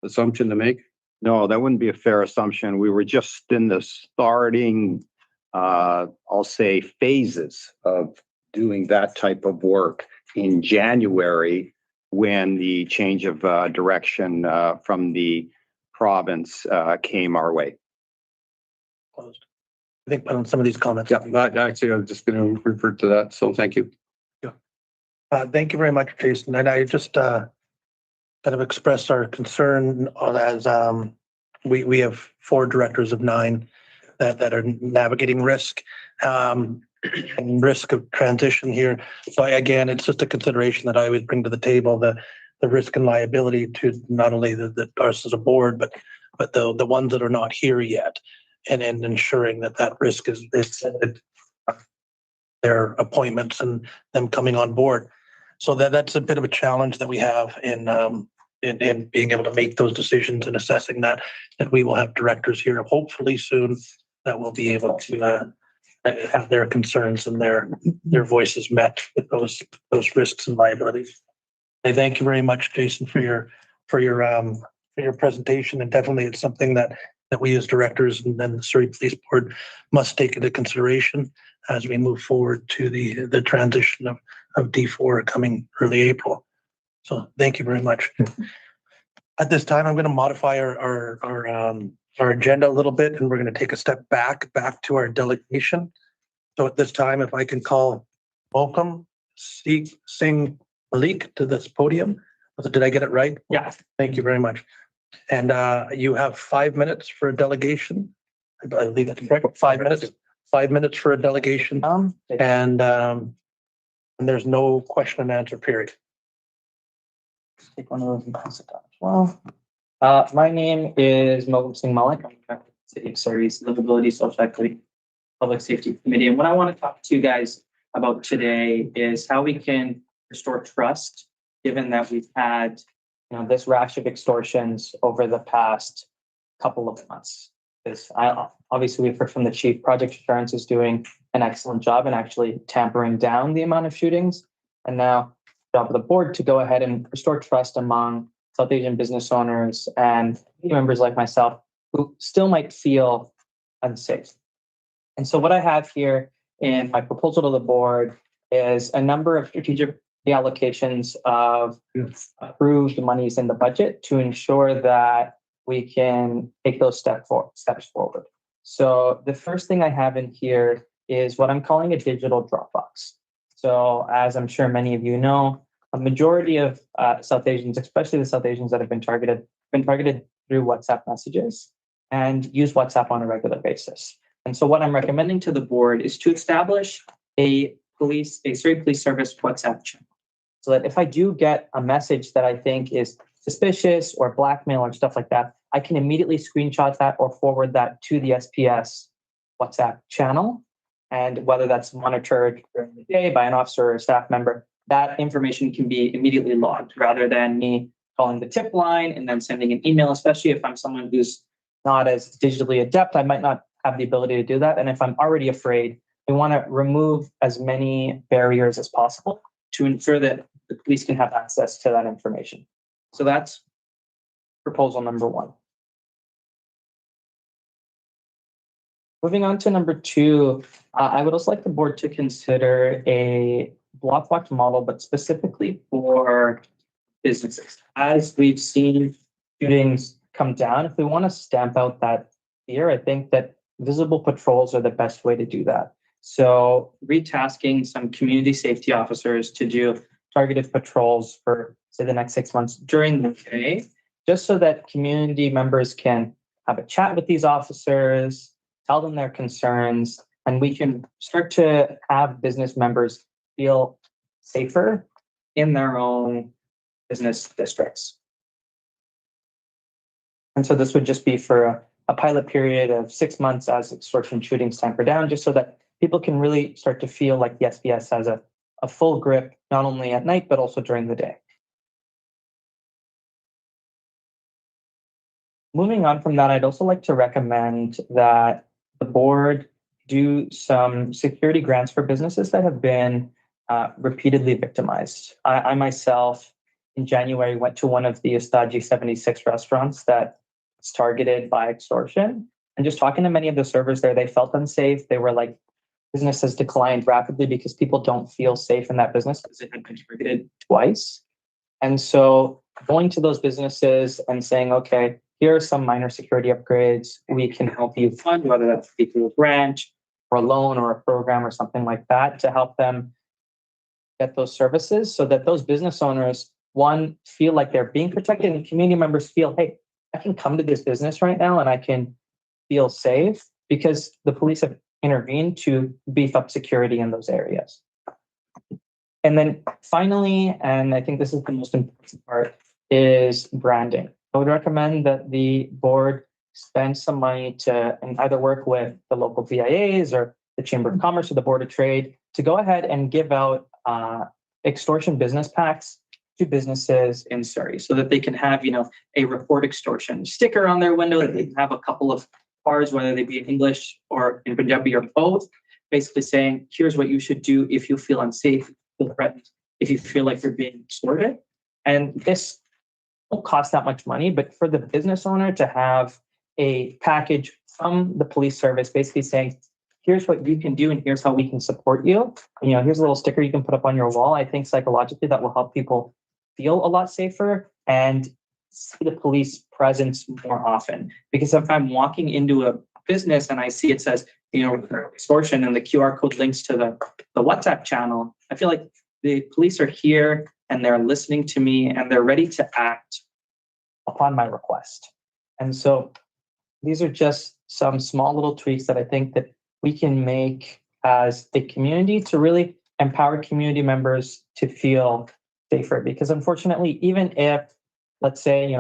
assumption to make? No, that wouldn't be a fair assumption. We were just in the starting I'll say phases of doing that type of work in January when the change of direction from the province came our way. Closed. I think on some of these comments. Yeah, actually, I was just going to refer to that. So thank you. Thank you very much, Jason. And I just kind of expressed our concern as we have 4 directors of 9 that are navigating risk and risk of transition here. So again, it's just a consideration that I would bring to the table, the risk and liability to not only the us as a board, but the ones that are not here yet, and ensuring that risk is their appointments and them coming on board. So that's a bit of a challenge that we have in being able to make those decisions and assessing that we will have directors here hopefully soon that will be able to have their concerns and their voices met with those risks and liabilities. I thank you very much, Jason, for your presentation, and definitely it's something that we as directors and then the Surrey Police Board must take into consideration as we move forward to the transition of D4 coming early April. So thank you very much. At this time, I'm going to modify our agenda a little bit, and we're going to take a step back to our delegation. So at this time, if I can welcome Singh Malik to this podium. Did I get it right? Yeah. Thank you very much. And you have 5 minutes for a delegation. I believe that's correct. 5 minutes. 5 minutes for a delegation. And there's no question and answer period. Take one of those and pass it down as well. My name is Moham Singh Malik. I'm the City of Surrey's Livability, Social Equity, Public Safety Committee. And what I want to talk to you guys about today is how we can restore trust, given that we've had, this rash of extortions over the past couple of months. Because obviously we've heard from the chief, Project Assurance is doing an excellent job in actually tampering down the amount of shootings. And now job of the board to go ahead and restore trust among South Asian business owners and members like myself who still might feel unsafe. And so what I have here in my proposal to the board is a number of strategic reallocations of approved monies in the budget to ensure that we can take those steps forward. So the first thing I have in here is what I'm calling a digital Dropbox. So as I'm sure many of you know, a majority of South Asians, especially the South Asians that have been targeted through WhatsApp messages and use WhatsApp on a regular basis. And so what I'm recommending to the board is to establish a Surrey Police Service WhatsApp channel. So that if I do get a message that I think is suspicious or blackmail or stuff like that, I can immediately screenshot that or forward that to the SPS WhatsApp channel. And whether that's monitored during the day by an officer or a staff member, that information can be immediately logged rather than me calling the tip line and then sending an email, especially if I'm someone who's not as digitally adept. I might not have the ability to do that. And if I'm already afraid, we want to remove as many barriers as possible to ensure that the police can have access to that information. So that's proposal number 1. Moving on to number 2, I would also like the board to consider a block watch model, but specifically for businesses. As we've seen shootings come down, if we want to stamp out that fear, I think that visible patrols are the best way to do that. So retasking some community safety officers to do targeted patrols for, say, the next 6 months during the day, just so that community members can have a chat with these officers, tell them their concerns, and we can start to have business members feel safer in their own business districts. And so this would just be for a pilot period of 6 months as extortion shootings tamper down, just so that people can really start to feel like the SPS has a full grip, not only at night, but also during the day. Moving on from that, I'd also like to recommend that the board do some security grants for businesses that have been repeatedly victimized. I myself, in January, went to one of the Estaji 76 restaurants that was targeted by extortion. And just talking to many of the servers there, they felt unsafe. They were like, business has declined rapidly because people don't feel safe in that business because it had been targeted twice. And so going to those businesses and saying, okay, here are some minor security upgrades we can help you fund, whether that's through a branch or a loan or a program or something like that, to help them get those services so that those business owners, one, feel like they're being protected, and community members feel, hey, I can come to this business right now and I can feel safe because the police have intervened to beef up security in those areas. And then finally, and I think this is the most important part, is branding. I would recommend that the board spend some money to and either work with the local VIAs or the Chamber of Commerce or the Board of Trade to go ahead and give out extortion business packs to businesses in Surrey so that they can have, a report extortion sticker on their window, that they can have a couple of cards, whether they be in English or in Punjabi or both, basically saying, here's what you should do if you feel unsafe, feel threatened, if you feel like you're being extorted. And this won't cost that much money, but for the business owner to have a package from the police service basically saying, here's what you can do and here's how we can support you. Here's a little sticker you can put up on your wall. I think psychologically that will help people feel a lot safer and see the police presence more often. Because if I'm walking into a business and I see it says, extortion, and the QR code links to the WhatsApp channel, I feel like the police are here and they're listening to me and they're ready to act upon my request. And so these are just some small little tweaks that I think that we can make as a community to really empower community members to feel safer. Because unfortunately, even if, let's say,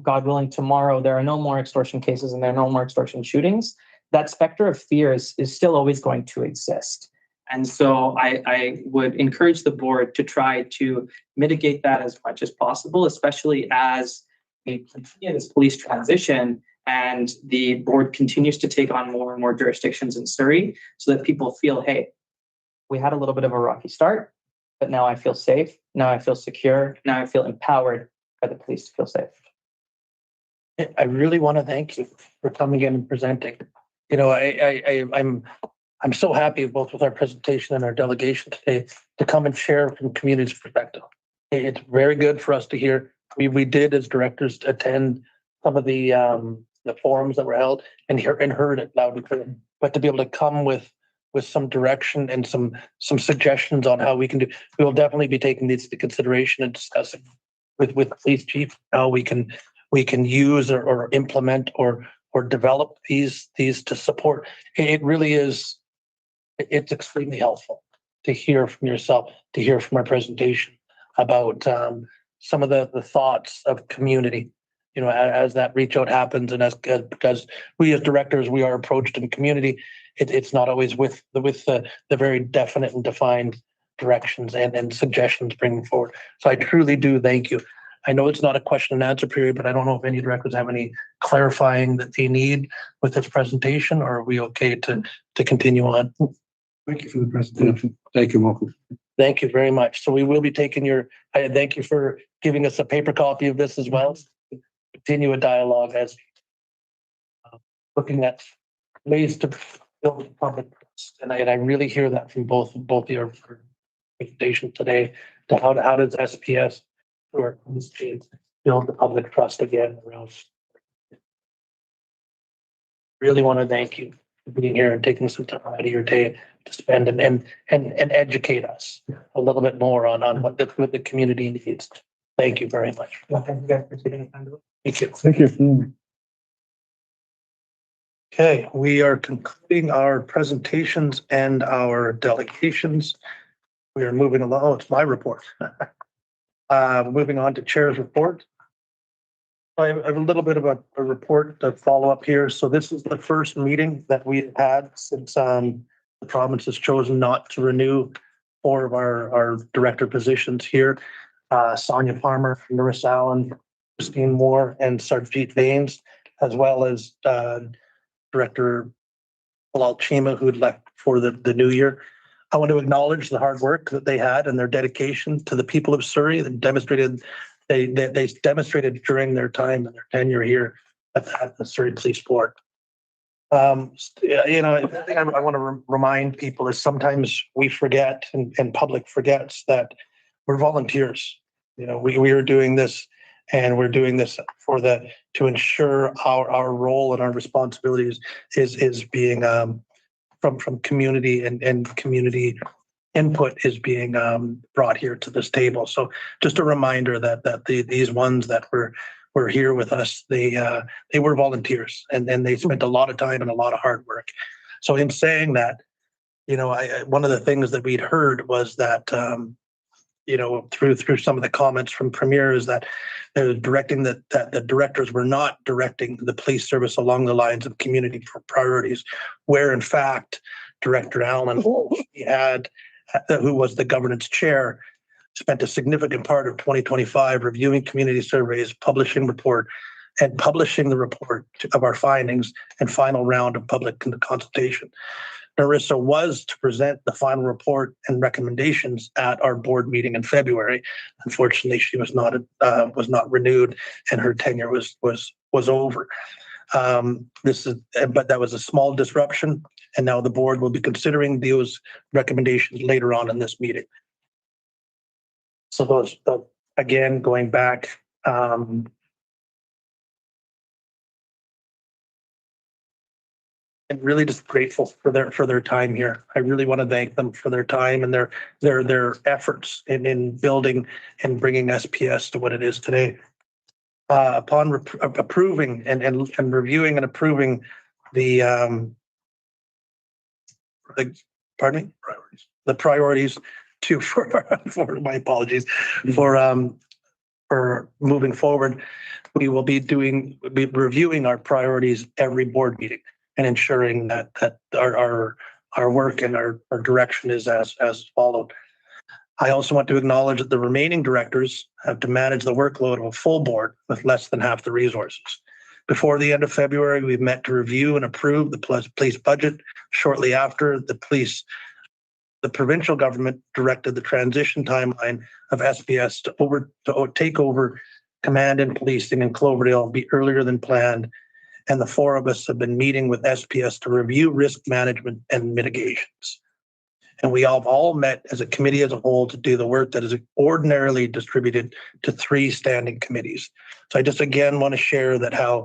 God willing, tomorrow there are no more extortion cases and there are no more extortion shootings, that specter of fear is still always going to exist. And so I would encourage the board to try to mitigate that as much as possible, especially as we continue this police transition and the board continues to take on more and more jurisdictions in Surrey so that people feel, hey, we had a little bit of a rocky start, but now I feel safe. Now I feel secure. Now I feel empowered by the police to feel safe. I really want to thank you for coming in and presenting. I'm so happy both with our presentation and our delegation today to come and share from community's perspective. It's very good for us to hear. We did as directors attend some of the forums that were held and heard it loud and clear. But to be able to come with some direction and some suggestions on how we can do, we will definitely be taking these into consideration and discussing with the police chief how we can use or implement or develop these to support. It really is. It's extremely helpful to hear from yourself, to hear from our presentation about some of the thoughts of community, as that reach out happens. And because we as directors, we are approached in community, it's not always with the very definite and defined directions and suggestions bringing forward. So I truly do thank you. I know it's not a question and answer period, but I don't know if any directors have any clarifying that they need with this presentation, or are we okay to continue on? Thank you for the presentation. Thank you, Malcolm. Thank you very much. So we will be taking I thank you for giving us a paper copy of this as well. Continue a dialogue as looking at ways to build public trust. And I really hear that from both of your presentations today. To how does SPS through our police chiefs build the public trust again around. Really want to thank you for being here and taking some time out of your day to spend and educate us a little bit more on what the community needs. Thank you very much. Thank you guys for taking the time to look. Thank you. Thank you. Okay, we are concluding our presentations and our delegations. We are moving along. Oh, it's my report. Moving on to chair's report. I have a little bit of a report to follow up here. So this is the first meeting that we've had since the province has chosen not to renew 4 of our director positions here. Sonia Farmer, Larissa Allen, Christine Moore, and Sarjeet Baines, as well as Director Bilal Chima, who had left for the new year. I want to acknowledge the hard work that they had and their dedication to the people of Surrey. They demonstrated during their time and their tenure here at the Surrey Police Board. The thing I want to remind people is sometimes we forget and public forgets that we're volunteers. We are doing this and we're doing this to ensure our role and our responsibilities is being from community and community input is being brought here to this table. So just a reminder that these ones that were here with us, they were volunteers and they spent a lot of time and a lot of hard work. So in saying that, one of the things that we'd heard was that through some of the comments from Premier is that they're directing that the directors were not directing the police service along the lines of community priorities, where in fact Director Allen, who was the governance chair, spent a significant part of 2025 reviewing community surveys, publishing the report of our findings and final round of public consultation. Narissa was to present the final report and recommendations at our board meeting in February. Unfortunately, she was not renewed, and her tenure was over. But that was a small disruption, and now the board will be considering those recommendations later on in this meeting. So those, again, going back. And really just grateful for their time here. I really want to thank them for their time and their efforts in building and bringing SPS to what it is today. Upon approving and reviewing and approving the priorities for my apologies for moving forward, we will be reviewing our priorities every board meeting and ensuring that our work and our direction is as followed. I also want to acknowledge that the remaining directors have to manage the workload of a full board with less than half the resources. Before the end of February, we've met to review and approve the police budget. Shortly after, the provincial government directed the transition timeline of SPS to take over command and policing in Cloverdale be earlier than planned. And the four of us have been meeting with SPS to review risk management and mitigations. And we have all met as a committee as a whole to do the work that is ordinarily distributed to 3 standing committees. So I just again want to share that how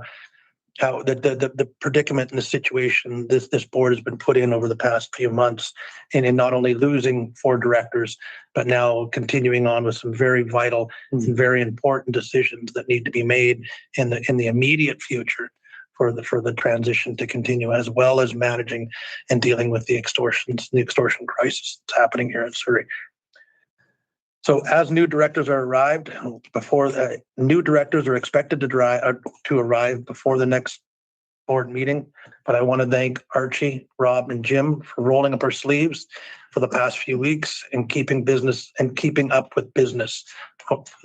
the predicament and the situation this board has been put in over the past few months, and in not only losing 4 directors, but now continuing on with some very vital and very important decisions that need to be made in the immediate future for the transition to continue, as well as managing and dealing with the extortion crisis that's happening here in Surrey. So as new directors are arrived, new directors are expected to arrive before the next board meeting. But I want to thank Archie, Rob, and Jim for rolling up our sleeves for the past few weeks and keeping up with business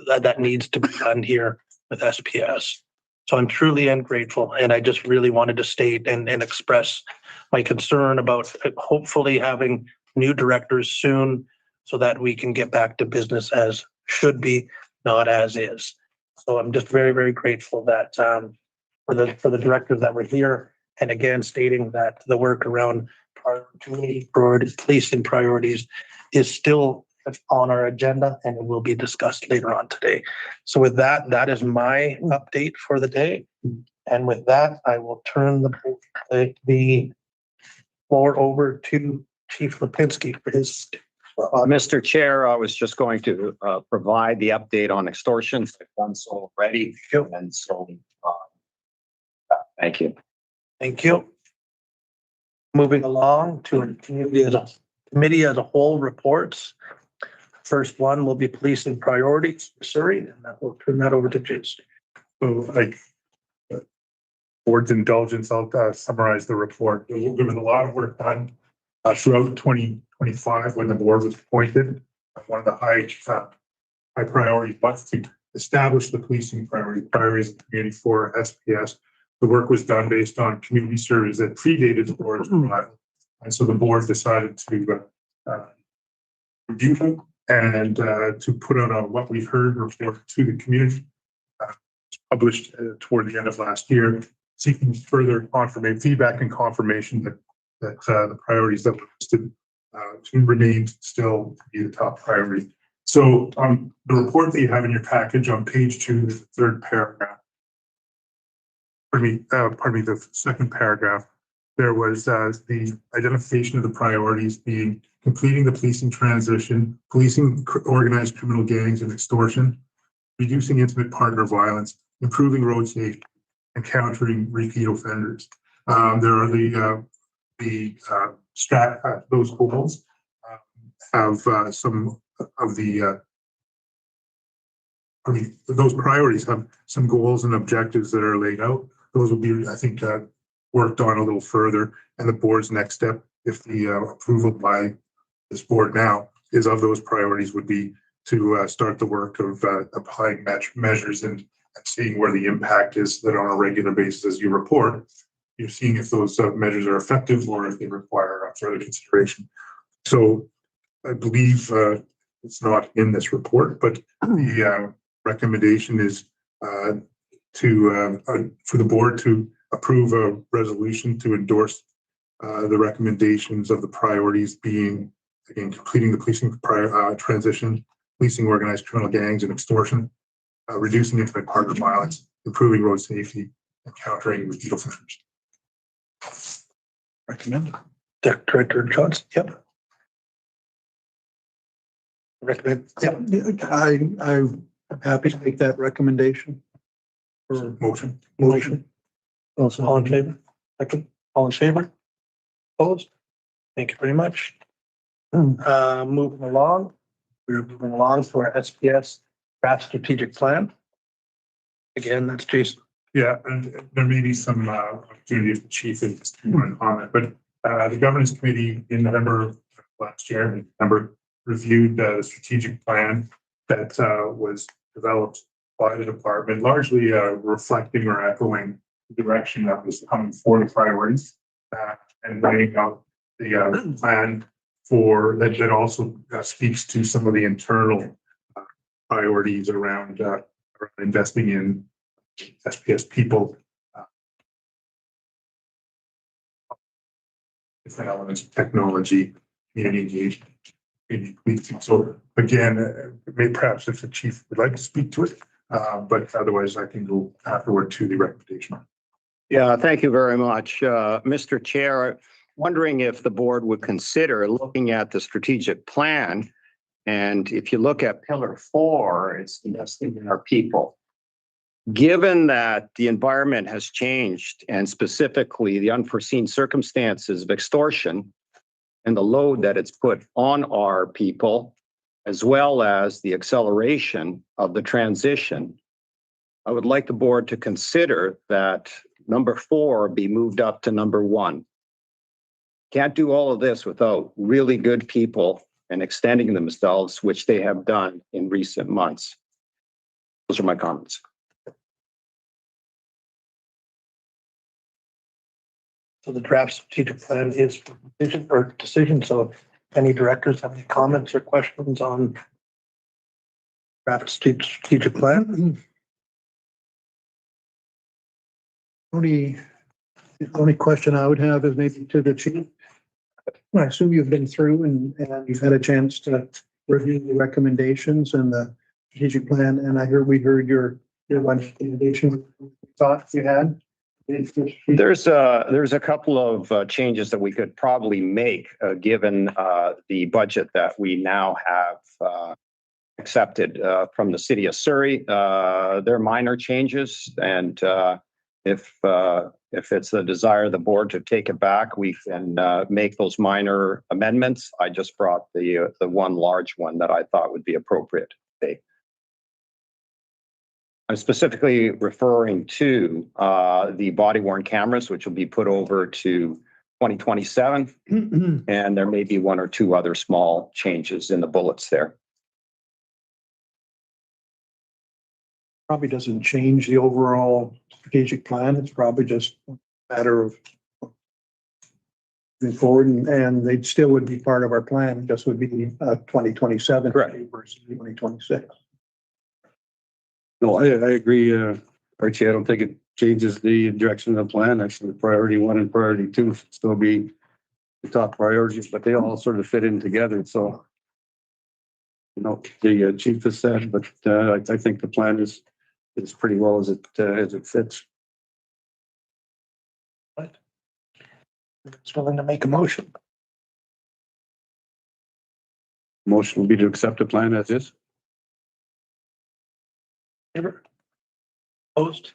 that needs to be done here with SPS. So I'm truly grateful, and I just really wanted to state and express my concern about hopefully having new directors soon so that we can get back to business as should be, not as is. So I'm just very, very grateful that for the directors that were here, and again stating that the work around community priorities, policing priorities is still on our agenda and it will be discussed later on today. So with that is my update for the day. And with that, I will turn the floor over to Chief Lipinski for his. Mr. Chair, I was just going to provide the update on extortion. I've done so already. And so, thank you. Thank you. Moving along to committee as a whole reports. First one will be policing priorities for Surrey, and we'll turn that over to Jason. So, board's indulgence, I'll summarize the report. There was a lot of work done throughout 2025 when the board was appointed. One of the high priorities was to establish the policing priorities of the community for SPS. The work was done based on community surveys that predated the board's arrival. And so the board decided to review them and to put out a what we've heard report to the community. Published toward the end of last year. seeking further feedback and confirmation that the priorities that were listed remain still be the top priority. So the report that you have in your package on page 2, the third paragraph, pardon me, the second paragraph, there was the identification of the priorities being completing the policing transition, policing organized criminal gangs and extortion, reducing intimate partner violence, improving road safety, and countering repeat offenders. There are those goals have some of the those priorities have some goals and objectives that are laid out. Those will be, I think, worked on a little further. And the board's next step, if the approval by this board now is of those priorities, would be to start the work of applying measures and seeing where the impact is, that on a regular basis as you report, you're seeing if those measures are effective or if they require further consideration. So I believe it's not in this report, but the recommendation is for the board to approve a resolution to endorse the recommendations of the priorities being, again, completing the policing transition, policing organized criminal gangs and extortion, reducing intimate partner violence, improving road safety, and countering repeat offenders. Recommend. Director Johnson. Yep. Recommend. Yep. I'm happy to make that recommendation. For Motion. All in favor? Second. All in favor? Opposed? Thank you very much. Moving along. We're moving along to our SPS draft strategic plan. Again, that's Jason. Yeah, and there may be some opportunity if the chief is to comment, but the governance committee in November last year, reviewed the strategic plan that was developed by the department, largely reflecting or echoing the direction that was coming for the priorities and laying out the plan for that also speaks to some of the internal priorities around investing in SPS people, different elements of technology, community engagement, community policing. So again, perhaps if the chief would like to speak to it, but otherwise I can go afterward to the recommendation. Yeah, thank you very much. Mr. Chair, wondering if the board would consider looking at the strategic plan. And if you look at pillar 4, it's investing in our people. Given that the environment has changed and specifically the unforeseen circumstances of extortion and the load that it's put on our people, as well as the acceleration of the transition, I would like the board to consider that number 4 be moved up to number 1. Can't do all of this without really good people and extending themselves, which they have done in recent months. Those are my comments. So the draft strategic plan is for decision. So any directors have any comments or questions on draft strategic plan? the only question I would have is maybe to the chief. I assume you've been through and you've had a chance to review the recommendations and the strategic plan, and we heard your one recommendation thoughts you had. There's a couple of changes that we could probably make given the budget that we now have accepted from the city of Surrey. They're minor changes, and if it's the desire of the board to take it back, we can make those minor amendments. I just brought the one large one that I thought would be appropriate today. I'm specifically referring to the body-worn cameras, which will be put over to 2027, and there may be 1 or 2 other small changes in the bullets there. Probably doesn't change the overall strategic plan. It's probably just a matter of moving forward, and they still would be part of our plan. It just would be 2027 Correct. versus 2026. No, I agree, Archie. I don't think it changes the direction of the plan. Actually, priority one and priority two should still be the top priorities, but they all sort of fit in together. So, you know, the chief has said, but I think the plan is pretty well as it fits. It's willing to make a motion. Motion will be to accept the plan as is. Favor? Opposed?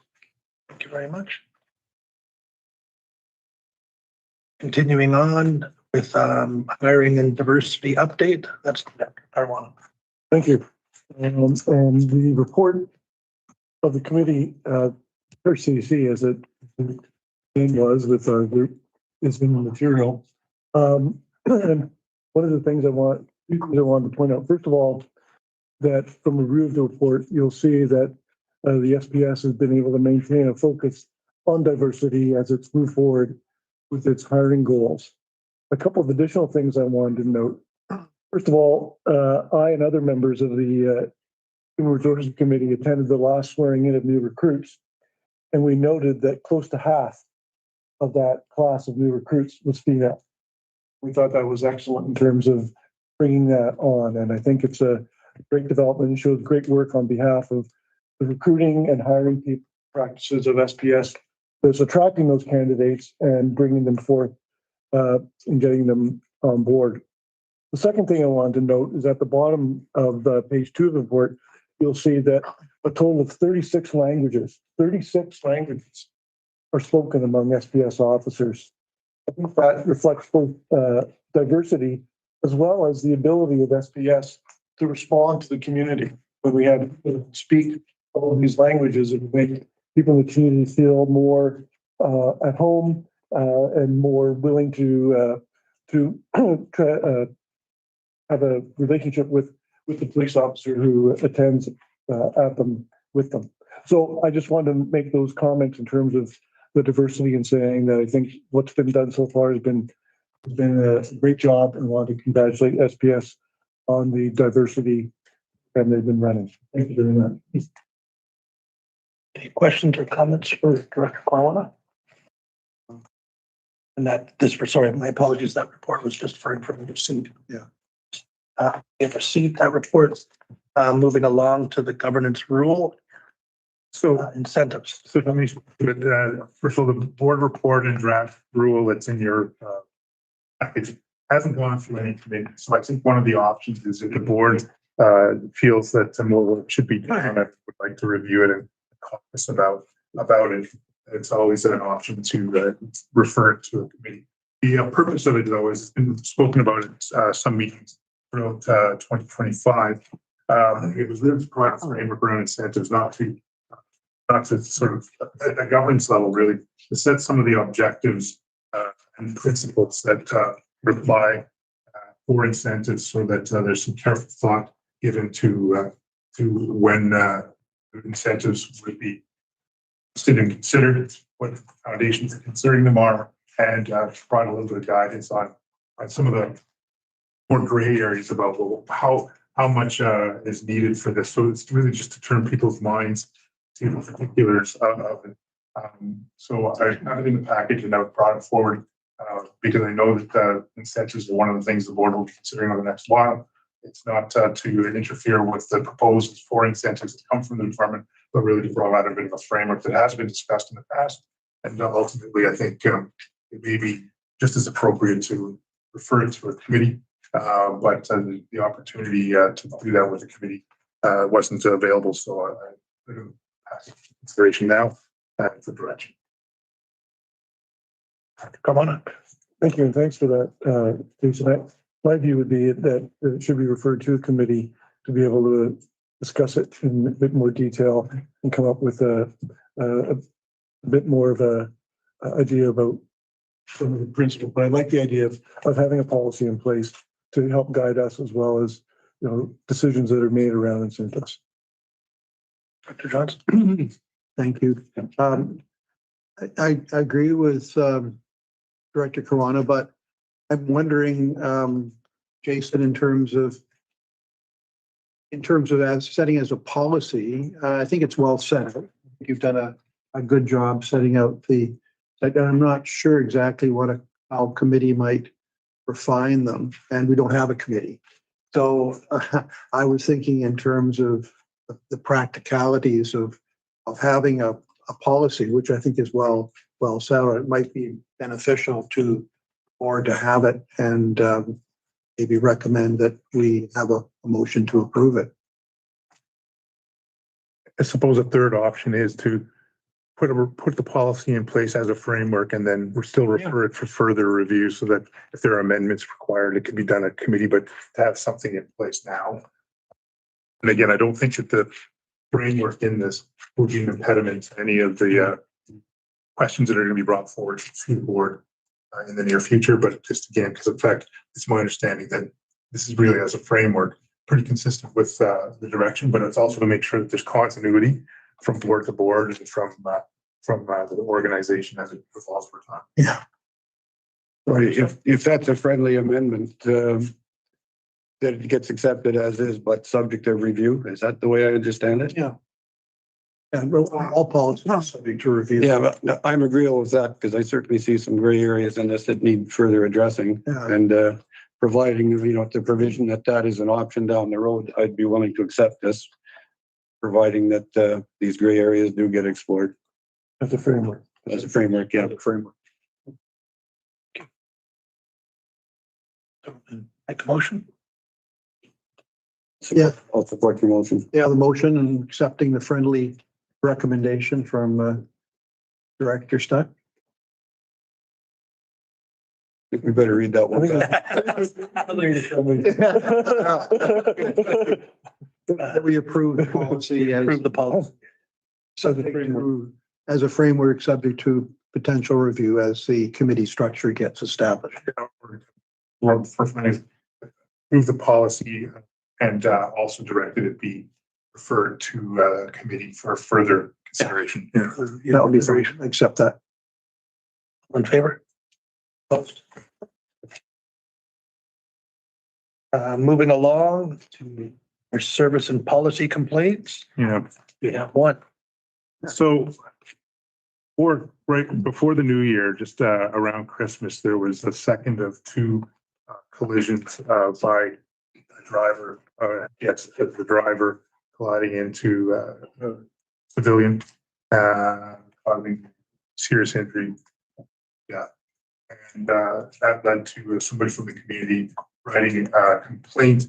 Thank you very much. Continuing on with hiring and diversity update, that's Arwana. Thank you. And the report of the committee, or CC as it was with our group, is in the material. And one of the things I wanted to point out, first of all, that from a review of the report, you'll see that the SPS has been able to maintain a focus on diversity as it's moved forward with its hiring goals. A couple of additional things I wanted to note. First of all, I and other members of the Human Resources Committee attended the last swearing in of new recruits, and we noted that close to half of that class of new recruits was female. We thought that was excellent in terms of bringing that on, and I think it's a great development and shows great work on behalf of the recruiting and hiring people practices of SPS. There's attracting those candidates and bringing them forth and getting them on board. The second thing I wanted to note is at the bottom of page 2 of the report, you'll see that a total of 36 languages are spoken among SPS officers. I think that reflects both diversity as well as the ability of SPS to respond to the community. When we have to speak all of these languages, it make people in the community feel more at home and more willing to have a relationship with the police officer who attends at them with them. So I just wanted to make those comments in terms of the diversity and saying that I think what's been done so far has been a great job, and want to congratulate SPS on the diversity and they've been running. Thank you very much. Any questions or comments for Director Corona? And sorry, my apologies, that report was just for information. Yeah. We have received that report. Moving along to the governance rule. So Incentives. So let me, first of all, the board report and draft rule that's in your package hasn't gone through any committee. So I think one of the options is if the board feels that some more work should be done, I would like to review it and caucus about it. It's always an option to refer it to a committee. The purpose of it, though, has been spoken about at some meetings throughout 2025. It was really to provide a framework around incentives, not to sort of at a governance level, really, to set some of the objectives and principles that apply for incentives, so that there's some careful thought given to when incentives would be considered, what foundations are considering them are, and provide a little bit of guidance on some of the more gray areas about how much is needed for this. So it's really just to turn people's minds to the particulars of it. So I have it in the package, and I brought it forward because I know that incentives are one of the things the board will be considering over the next while. It's not to interfere with the proposals for incentives that come from the department, but really to provide a bit of a framework that has been discussed in the past. And ultimately, I think it may be just as appropriate to refer it to a committee, but the opportunity to do that with the committee wasn't available. So I put it in consideration now for direction. Come on up. Thank you, and thanks for that, Jason. My view would be that it should be referred to a committee to be able to discuss it in a bit more detail and come up with a bit more of a idea about some of the principles. But I like the idea of having a policy in place to help guide us, as well as, you know, decisions that are made around incentives. Dr. Johnson. Thank you. I agree with Director Kawana, but I'm wondering, Jason, in terms of as setting as a policy, I think it's well set. You've done a good job setting out I'm not sure exactly how committee might refine them, and we don't have a committee. So I was thinking in terms of the practicalities of having a policy, which I think is well set. It might be beneficial to board to have it, and maybe recommend that we have a motion to approve it. I suppose a third option is to put the policy in place as a framework, and then we're still refer it for further review, so that if there are amendments required, it can be done at committee, but to have something in place now. And again, I don't think that the framework in this will be an impediment to any of the questions that are going to be brought forward to the board in the near future. But just again, because in fact, it's my understanding that this is really as a framework pretty consistent with the direction, but it's also to make sure that there's continuity from board to board and from the organization as it evolves over time. Yeah. Right, if that's a friendly amendment, that it gets accepted as is, but subject to review, is that the way I understand it? Yeah. And all policies are subject to review. Yeah, but no, I'm agreeable with that, because I certainly see some gray areas in this that need further addressing. Yeah. And providing, the provision that is an option down the road, I'd be willing to accept this, providing that these gray areas do get explored As a framework. as a framework, yeah. Framework. Make a motion. Yeah. I'll support your motion. Yeah, the motion and accepting the friendly recommendation from Director Stuck. I think we better read that one. That we approve the policy as Approve the policy. subject to, as a framework, subject to potential review as the committee structure gets established. Or for move the policy and also directed it be referred to committee for further consideration. Yeah. That would be great. Accept that. In favor? Opposed? Moving along to our service and policy complaints. Yeah. We have one. So right before the new year, just around Christmas, there was the second of two collisions by a driver. The driver colliding into a civilian, causing serious injury. Yeah. And that led to somebody from the community writing a complaint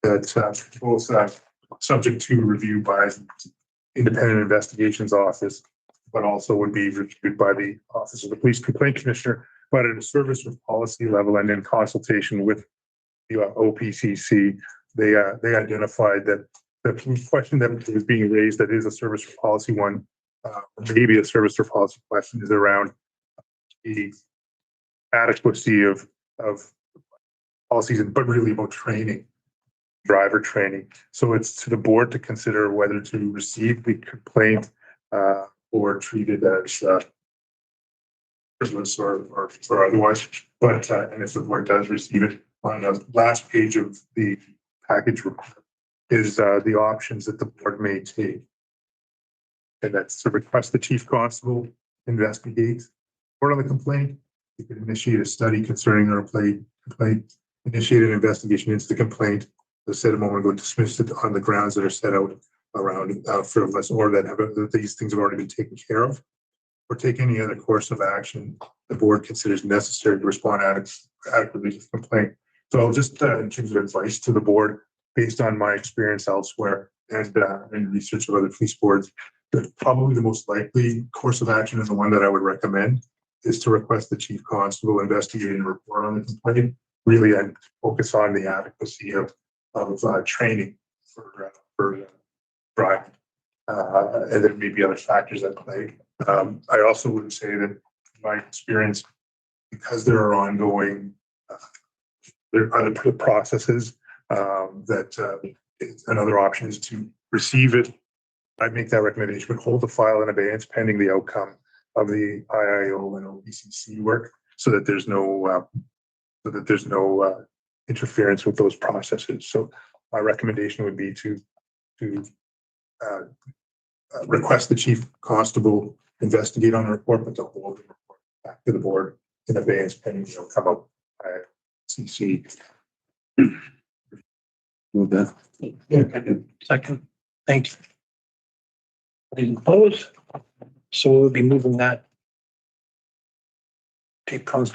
that both subject to review by Independent Investigations Office, but also would be reviewed by the Office of the Police Complaint Commissioner, but at a service with policy level and in consultation with the OPCC, they identified that the question that was being raised, that is a service for policy one, maybe a service for policy question, is around the adequacy of policies, but really about training, driver training. So it's to the board to consider whether to receive the complaint or treat it as frivolous or otherwise. But and if the board does receive it, on the last page of the package is the options that the board may take. And that's to request the chief constable investigate report on the complaint. You can initiate a study concerning the complaint, initiate an investigation into the complaint. As I said a moment ago, dismiss it on the grounds that are set out around frivolous, or that these things have already been taken care of, or take any other course of action the board considers necessary to respond adequately to the complaint. So I'll just, in terms of advice to the board, based on my experience elsewhere and research of other police boards, that probably the most likely course of action, and the one that I would recommend, is to request the chief constable investigate and report on the complaint, really, and focus on the adequacy of training for driving, and there may be other factors at play. I also would say that in my experience, because there are ongoing, there are other processes that another option is to receive it. I'd make that recommendation, but hold the file in abeyance pending the outcome of the IIO and OPCC work, so that there's no interference with those processes. So my recommendation would be to request the chief constable investigate on the report, but to hold the report back to the board in advance pending, come up CC. Move that. Second, thank you. Any opposed? So we'll be moving that. Tape comes.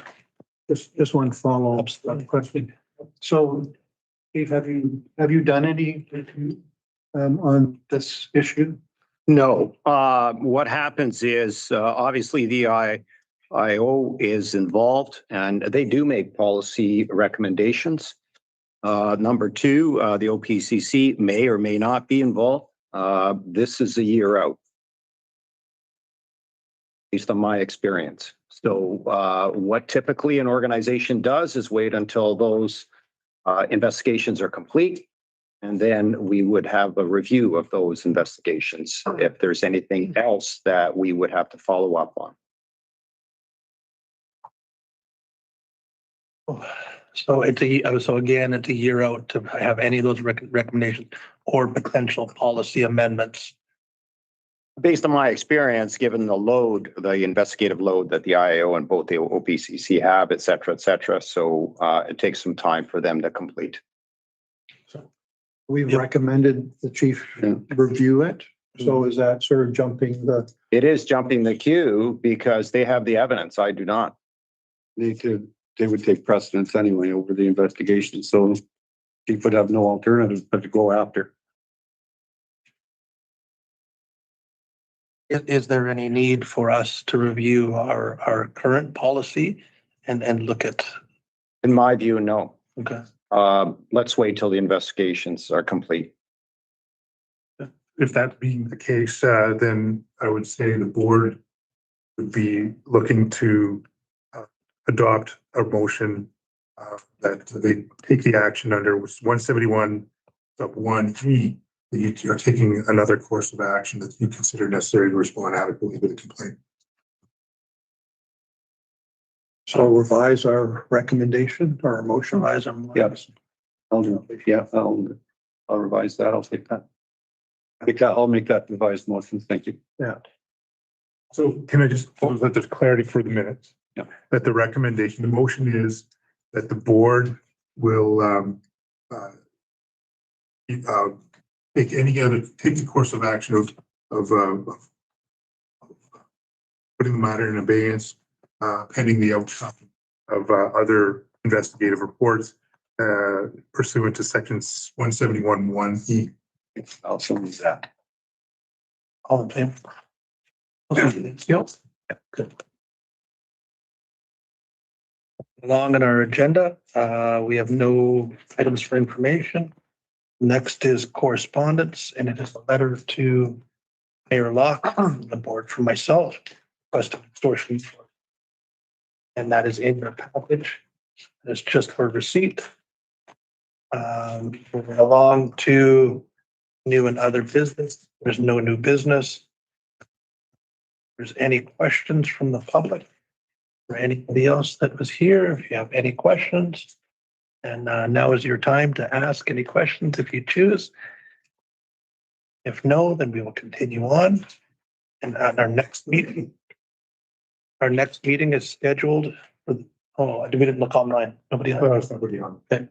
Just one follow-up question. So, Steve, have you done any on this issue? No, what happens is, obviously the IO is involved and they do make policy recommendations. Number two, the OPCC may or may not be involved. This is a year out, based on my experience. So what typically an organization does is wait until those investigations are complete. And then we would have a review of those investigations if there's anything else that we would have to follow up on. So so again, it's a year out to have any of those recommendations or potential policy amendments. Based on my experience, given the load, the investigative load that the IAO and both the OPCC have, et cetera, et cetera. So it takes some time for them to complete. We've Yep. recommended the chief review it. So is that sort of jumping the, It is jumping the queue because they have the evidence. I do not. They would take precedence anyway over the investigation, so he would have no alternative but to go after. Is there any need for us to review our current policy and look at? In my view, no. Okay. Let's wait till the investigations are complete. If that being the case, then I would say the board would be looking to adopt a motion that they take the action under 171.1E. That you are taking another course of action that you consider necessary to respond adequately to the complaint. so revise our recommendation or our motion? Yes. I'll do it. Yeah, I'll revise that. I'll take that. I'll make that revised motion. Thank you. So can I just, let there's clarity for the minutes? Yeah. That the recommendation, the motion is that the board will take the course of action of putting the matter in abeyance pending the outcome of other investigative reports pursuant to sections 171.1E. I'll show you that. All in favor? Yep. Good. Along in our agenda, we have no items for information. Next is correspondence, and it is a letter to Mayor Locke, the board from myself, requesting extortion. And that is in your package. It's just for receipt. Moving along to new and other business. There's no new business. If there's any questions from the public or anybody else that was here, if you have any questions, and now is your time to ask any questions if you choose. If no, then we will continue on. And at our next meeting is scheduled for, we didn't look online. Nobody. Somebody on. Okay.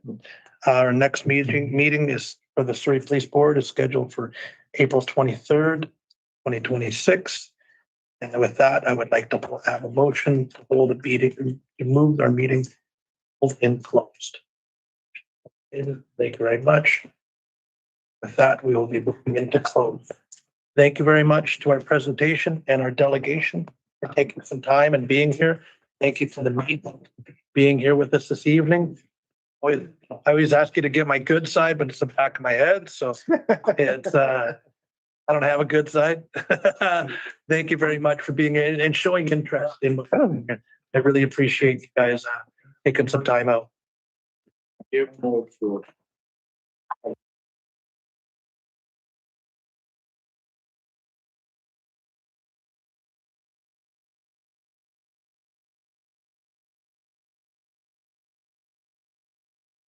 Our next meeting is for the Surrey Police Board is scheduled for April 23rd, 2026. And with that, I would like to have a motion to hold a meeting, to move our meeting in closed. Thank you very much. With that, we will be moving into close. Thank you very much to our presentation and our delegation for taking some time and being here. Thank you to the meeting, being here with us this evening. I always ask you to get my good side, but it's the back of my head. So it's, I don't have a good side. Thank you very much for being in and showing interest in what I'm doing. I really appreciate you guys taking some time out. Give more for